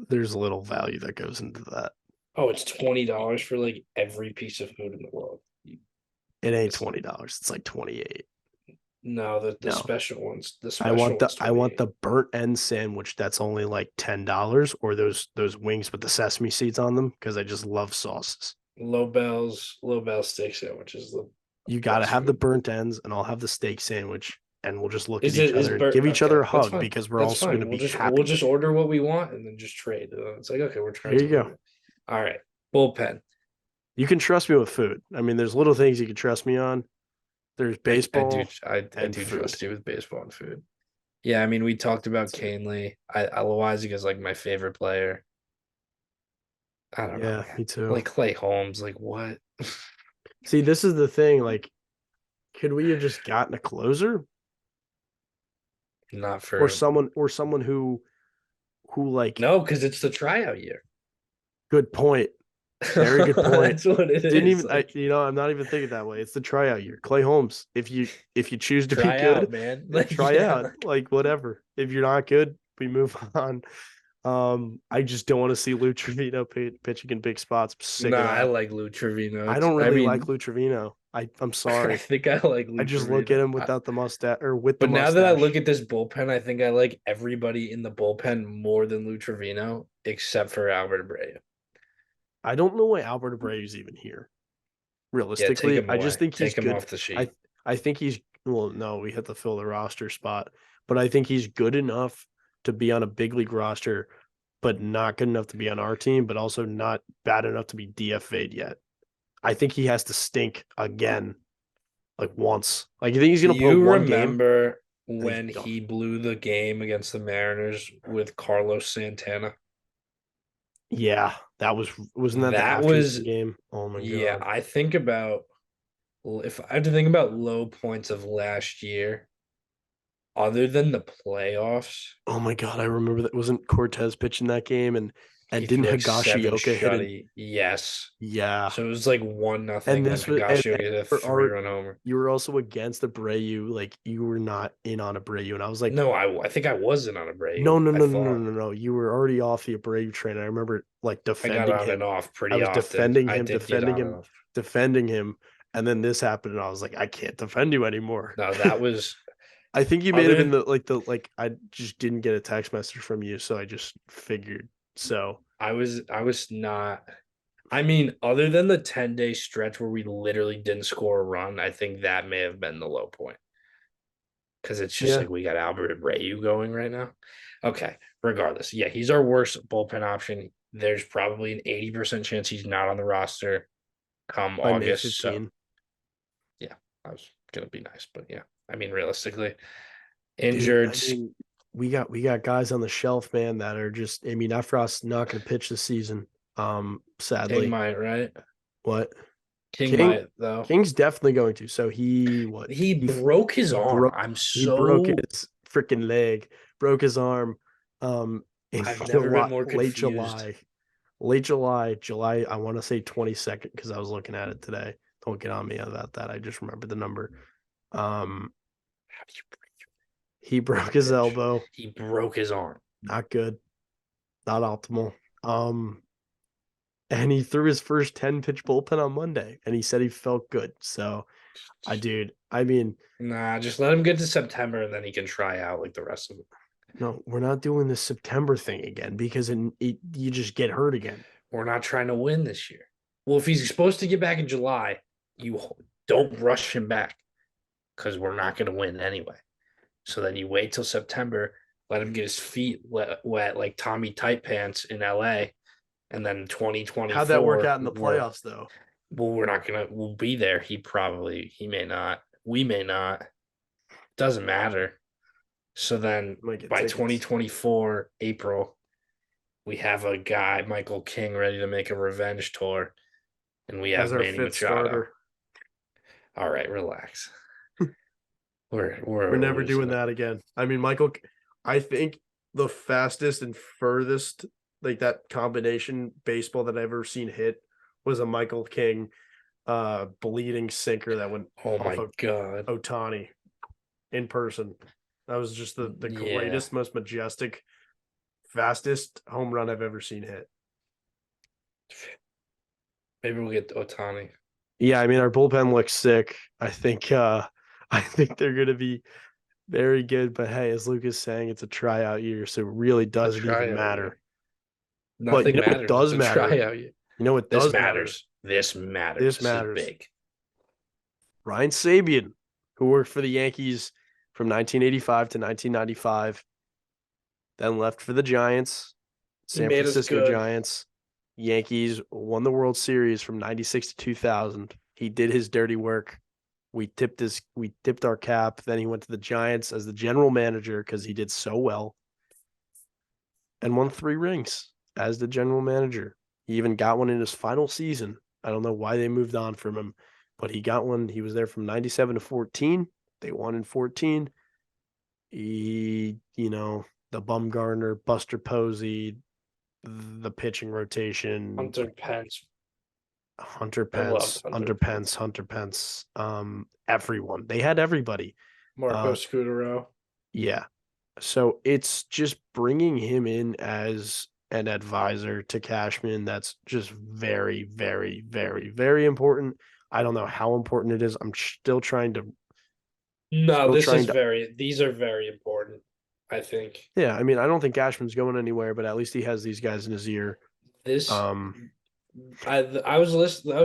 There's a little value that goes into that. Oh, it's $20 for like every piece of food in the world. It ain't $20. It's like 28. No, the No. special ones. The I special want ones. I want the burnt end sandwich that's only like $10 or those wings with the sesame seeds on them because I just love sauces. Low Bell steak sandwiches. You got to best have the food. burnt ends and I'll have the steak sandwich and we'll just look Is at each it is other and Bert? give each Okay, other a that's hug fine. because we're That's also fine. going to be We'll happy. just order what we want and then just trade. It's like okay, we're trying. There you go. All right, bullpen. You can trust me with food. I mean, there's little things you can trust me on. There's baseball. I and do food. trust you with baseball and food. Yeah, I mean, we talked about Canely. I Loizaga is like my favorite player. I don't know. Yeah, Man. me too. Like Clay Holmes, like what? See, this is the thing. Like, could we have just gotten a closer Not for or someone who like no, because it's the tryout year. good point. Very good point. That's what it Didn't is. even Like, I'm not even thinking that way. It's the tryout year. Clay Holmes. If you choose to be try good, out, man. Like try yeah. out. Like whatever. If you're not good, we move on. I just don't want to see Lou Trevino pitching in big spots. I'm sick Nah, of that. I like Lou Trevino. I don't really like Lou Trevino. I'm sorry. I think I like Lou I just Trevino. look at him without the mustache or with the But mustache. now that I look at this bullpen, I think I like everybody in the bullpen more than Lou Trevino, except for Albert Abreu. I don't know why Albert Abreu's even here. Yeah, Realistically, take him I just away. think he's Take him good. off the sheet. I think he's well. No, we have to fill the roster spot, but I think he's good enough to be on a big league roster, but not good enough to be on our team, but also not bad enough to be DFA'd yet. I think he has to stink again, like once. Like you think he's Do gonna play you one game? remember he's when done. he blew the game against the Mariners with Carlos Santana? Yeah, wasn't that the That afternoon was game? Oh my yeah. god. I think about if I have to think about low points of last year, other than the playoffs, Oh my god, I remember that wasn't Cortez pitching that game and he didn't threw like seven Higashioka hit it? shutty. Yes. Yeah. So it was like 1-0, And and then this was and Higashioka hit a for our 3-run homer. you were also against Abreu, like you were not in on Abreu. And I was like, No, I think I wasn't on Abreu. no, no, I no, no, no, thought no, no. You were already off the Abreu train. I remember like I got defending on and him. off I pretty was often. defending I him, did get on and off. defending him, and then this happened, and I was like, I can't defend you anymore. No, that was I think you may have been other the I just didn't get a text message from you, so I just figured. So I was not I mean, other than the 10-day stretch where we literally didn't score a run, I think that may have been the low point. Because it's just yeah, like we got Albert Abreu going right now. Okay, regardless. Yeah, he's our worst bullpen option. There's probably an 80% chance he's not on the roster come by May August. So 15. yeah, I was gonna be nice, but yeah. I mean, realistically, Dude, injured. I mean, we got guys on the shelf, man, that are just. I mean, Efros not going to pitch this season. Sadly, King might, right? what King might though. King's definitely going to. So he broke his arm. He broke his freaking leg, broke his arm. In I've never been more late confused. July. I want to say 22nd because I was looking at it today. Don't get on me about that. I just remember the number. He broke his elbow. He broke his arm. Not good. Not optimal. And he threw his first 10 pitch bullpen on Monday and he said he felt good. So I mean, Nah, just let him get to September and then he can try out like the rest of them. no, we're not doing this September thing again because you just get hurt again. We're not trying to win this year. Well, if he's supposed to get back in July, you don't rush him back because we're not going to win anyway. So then you wait till September, let him get his feet wet like Tommy Tight Pants in LA, and then 2024. How'd that work out in the playoffs, though? Well, we're not gonna. We'll be there. He may not. We may not. Doesn't matter. So then by tickets. 2024 April, we have a guy, Michael King, ready to make a revenge tour, and we have As our Manny fifth Machado. starter. All right, relax. We're never doing that again. I mean, I think the fastest and furthest like that combination baseball that I've ever seen hit was a Michael King bleeding sinker that went Oh off my of god. Ohtani in person. That was just the greatest, most majestic, fastest home run I've ever seen hit. Maybe we'll get Ohtani. Yeah, I mean our bullpen looks sick. I think they're gonna be very good, but hey, as Luke is saying, it's a tryout year, so it really doesn't even matter. Nothing but you know matters. what does it's matter? Tryout year. You know what This does matters. matter? This matters. This matters. Is big. Ryan Sabian, who worked for the Yankees from 1985 to 1995, then left for the Giants, San Francisco Giants. Yankees won the World Series from 96 to 2000. He did his dirty work. We tipped our cap. Then he went to the Giants as the general manager because he did so well and won 3 rings as the general manager. He even got one in his final season. I don't know why they moved on from him, but he got one. He was there from 97 to 14. They won in 14. The Bumgarner, Buster Posey, the pitching rotation. Hunter Pence. Hunter Pence. Everyone. They had everybody. Marco Scutaro. Yeah. So it's just bringing him in as an advisor to Cashman. That's just very, very, very, very important. I don't know how important it is. I'm still trying to. No, these are very important, I think. Yeah, I mean, I don't think Cashman's going anywhere, but at least he has these guys in his ear. I was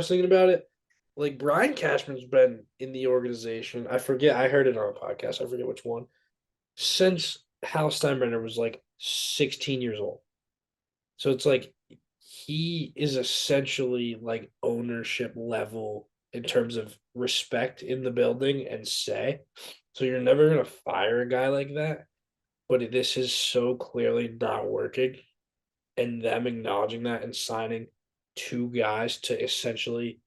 thinking about it. Like Brian Cashman's been in the organization. I forget. I heard it on a podcast. I forget which one. Since Hal Steinbrenner was like 16 years old. So it's like he is essentially like ownership level in terms of respect in the building and say. So you're never gonna fire a guy like that. But this is so clearly not working. And them acknowledging that and signing 2 guys to essentially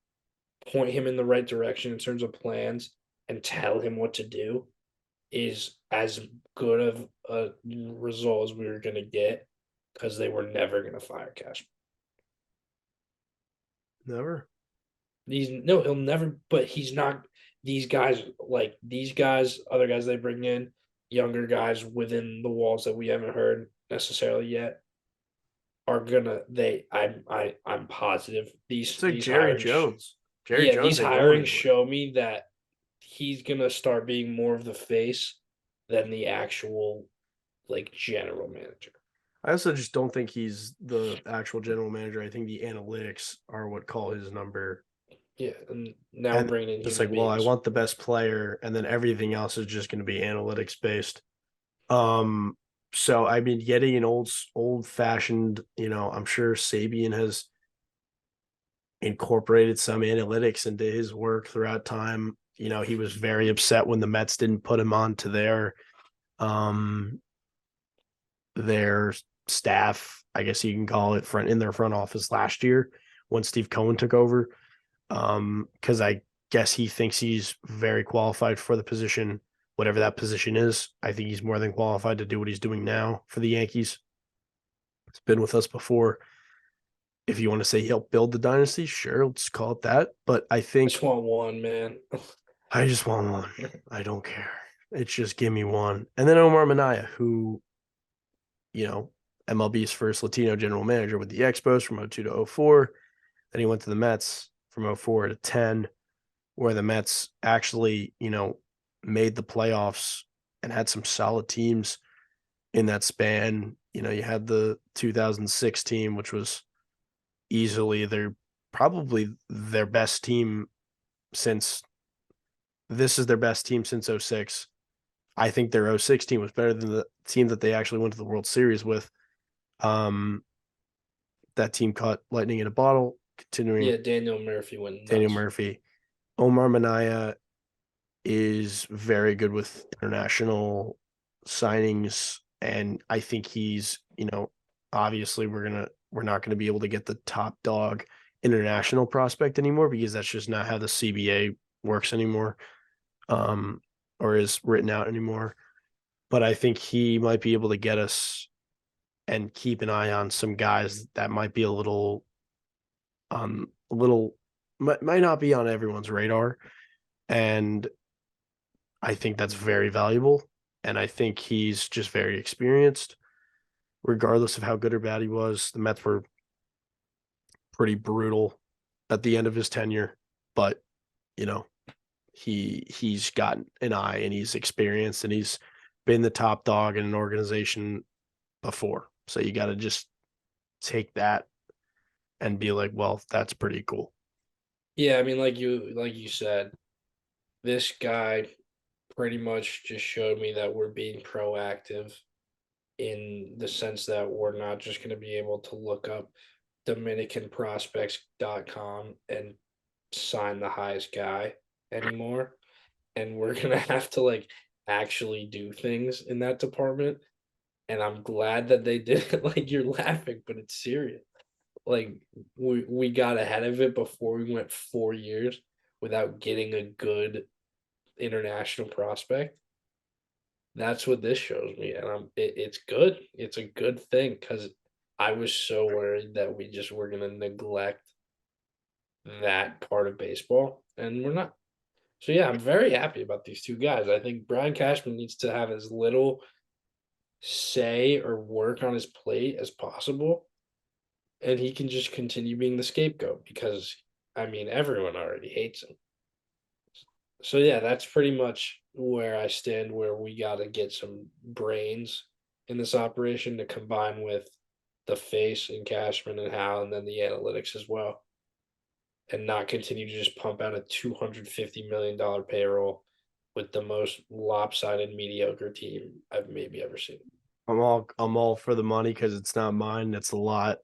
point him in the right direction in terms of plans and tell him what to do is as good of a result as we were going to get because they were never going to fire Cashman. Never. He'll never, but he's not. These guys, other guys they bring in, younger guys within the walls that we haven't heard necessarily yet, are gonna. I'm positive these. It's like these Jerry Jones. These hirings show me that he's gonna start being more of the face than the actual like general manager. I also just don't think he's the actual general manager. I think the analytics are what call his number. Yeah, and now we're bringing in just like, well, I want the best player, and then everything else is just going to be analytics based. So I mean, getting an old fashioned, I'm sure Sabian has incorporated some analytics into his work throughout time. He was very upset when the Mets didn't put him on to their staff, I guess you can call it, in their front office last year when Steve Cohen took over. Because I guess he thinks he's very qualified for the position, whatever that position is. I think he's more than qualified to do what he's doing now for the Yankees. He's been with us before. If you want to say he helped build the dynasty, sure, let's call it that. But I think I just want one, man. I just want one. I don't care. It's just give me one. And then Omar Minaya, who, MLB's first Latino general manager with the Expos from 02 to 04. Then he went to the Mets from 04 to 10. where the Mets actually, made the playoffs and had some solid teams in that span. You had the 2006 team, which was easily probably their best team since this is their best team since '06. I think their '06 team was better than the team that they actually went to the World Series with. Um, that team caught lightning in a bottle. Continuing, Yeah, Daniel Murphy went Daniel nuts. Murphy, Omar Minaya is very good with international signings, and I think he's, obviously we're not gonna be able to get the top dog international prospect anymore because that's just not how the CBA works anymore, um, or is written out anymore. But I think he might be able to get us and keep an eye on some guys that might be a little might not be on everyone's radar. And I think that's very valuable. And I think he's just very experienced, regardless of how good or bad he was. The Mets were pretty brutal at the end of his tenure, but you know, he's got an eye and he's experienced and he's been the top dog in an organization before. So you got to just take that and be like, well, that's pretty cool. Yeah, I mean, like you said, this guy pretty much just showed me that we're being proactive in the sense that we're not just going to be able to look up dominicanprospects.com and sign the highest guy anymore, and we're going to have to like actually do things in that department. And I'm glad that they did it. Like, you're laughing, but it's serious. Like, we got ahead of it before we went 4 years without getting a good international prospect. That's what this shows me, and it's good. It's a good thing because I was so worried that we just were gonna neglect that part of baseball, and we're not. So yeah, I'm very happy about these two guys. I think Brian Cashman needs to have as little say or work on his plate as possible, and he can just continue being the scapegoat because I mean everyone already hates him. So yeah, that's pretty much where I stand. Where we got to get some brains in this operation to combine with the face and Cashman and Howe, and then the analytics as well, and not continue to just pump out a $250 million payroll with the most lopsided mediocre team I've maybe ever seen. I'm all for the money because it's not mine. It's a lot,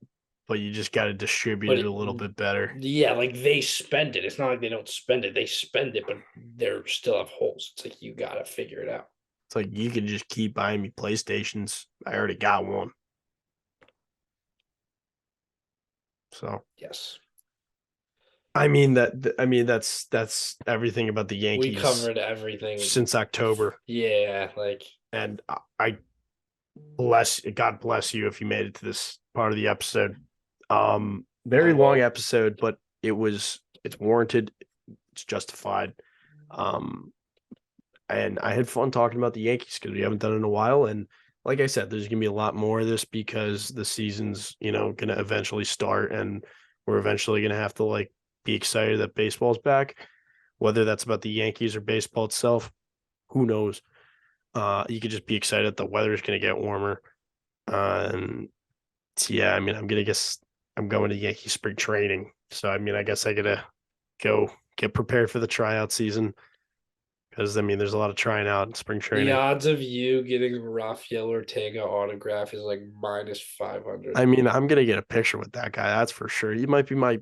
but you just got to distribute But it a little bit better. yeah, like they spend it. It's not like they don't spend it. They spend it, but they're still have holes. It's like you gotta figure it out. It's like you can just keep buying me PlayStations. I already got one. So Yes. that's everything about the We Yankees covered everything. since October. Yeah, like And I God bless you if you made it to this part of the episode. Very I long will. episode, but it's warranted, it's justified. Um, and I had fun talking about the Yankees because we haven't done it in a while. And like I said, there's gonna be a lot more of this because the season's, gonna eventually start and we're eventually gonna have to like be excited that baseball's back. Whether that's about the Yankees or baseball itself, who knows? You could just be excited that the weather is gonna get warmer. And yeah, I mean, I'm going to Yankee spring training. So I mean, I guess I gotta go get prepared for the tryout season because I mean, there's a lot of trying out in spring The training. odds of you getting a Rafael Ortega autograph is like minus 500. I mean, I'm gonna get a picture with that guy. That's for sure. You might be my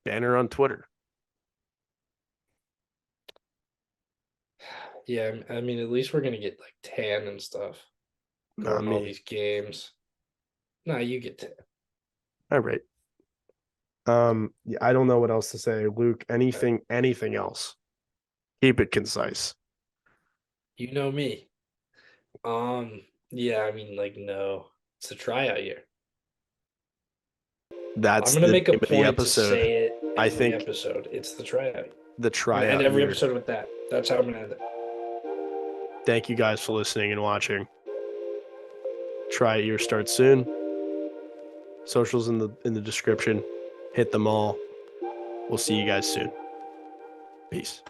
banner on Twitter. Yeah, I mean, at least we're gonna get like tan and stuff Not going to all me. these games. Nah, you get tan. All right. Yeah, I don't know what else to say, Luke. Anything else? Keep it concise. You know me. Yeah, I mean, like, no, it's a tryout year. I'm That's gonna the make a name of the point to episode. say it I every think episode. It's the tryout. the I'm gonna end tryout every year. episode with that. That's how I'm gonna end it. Thank you guys for listening and watching. Tryout year starts soon. Socials in the description. Hit them all. We'll see you guys soon. Peace.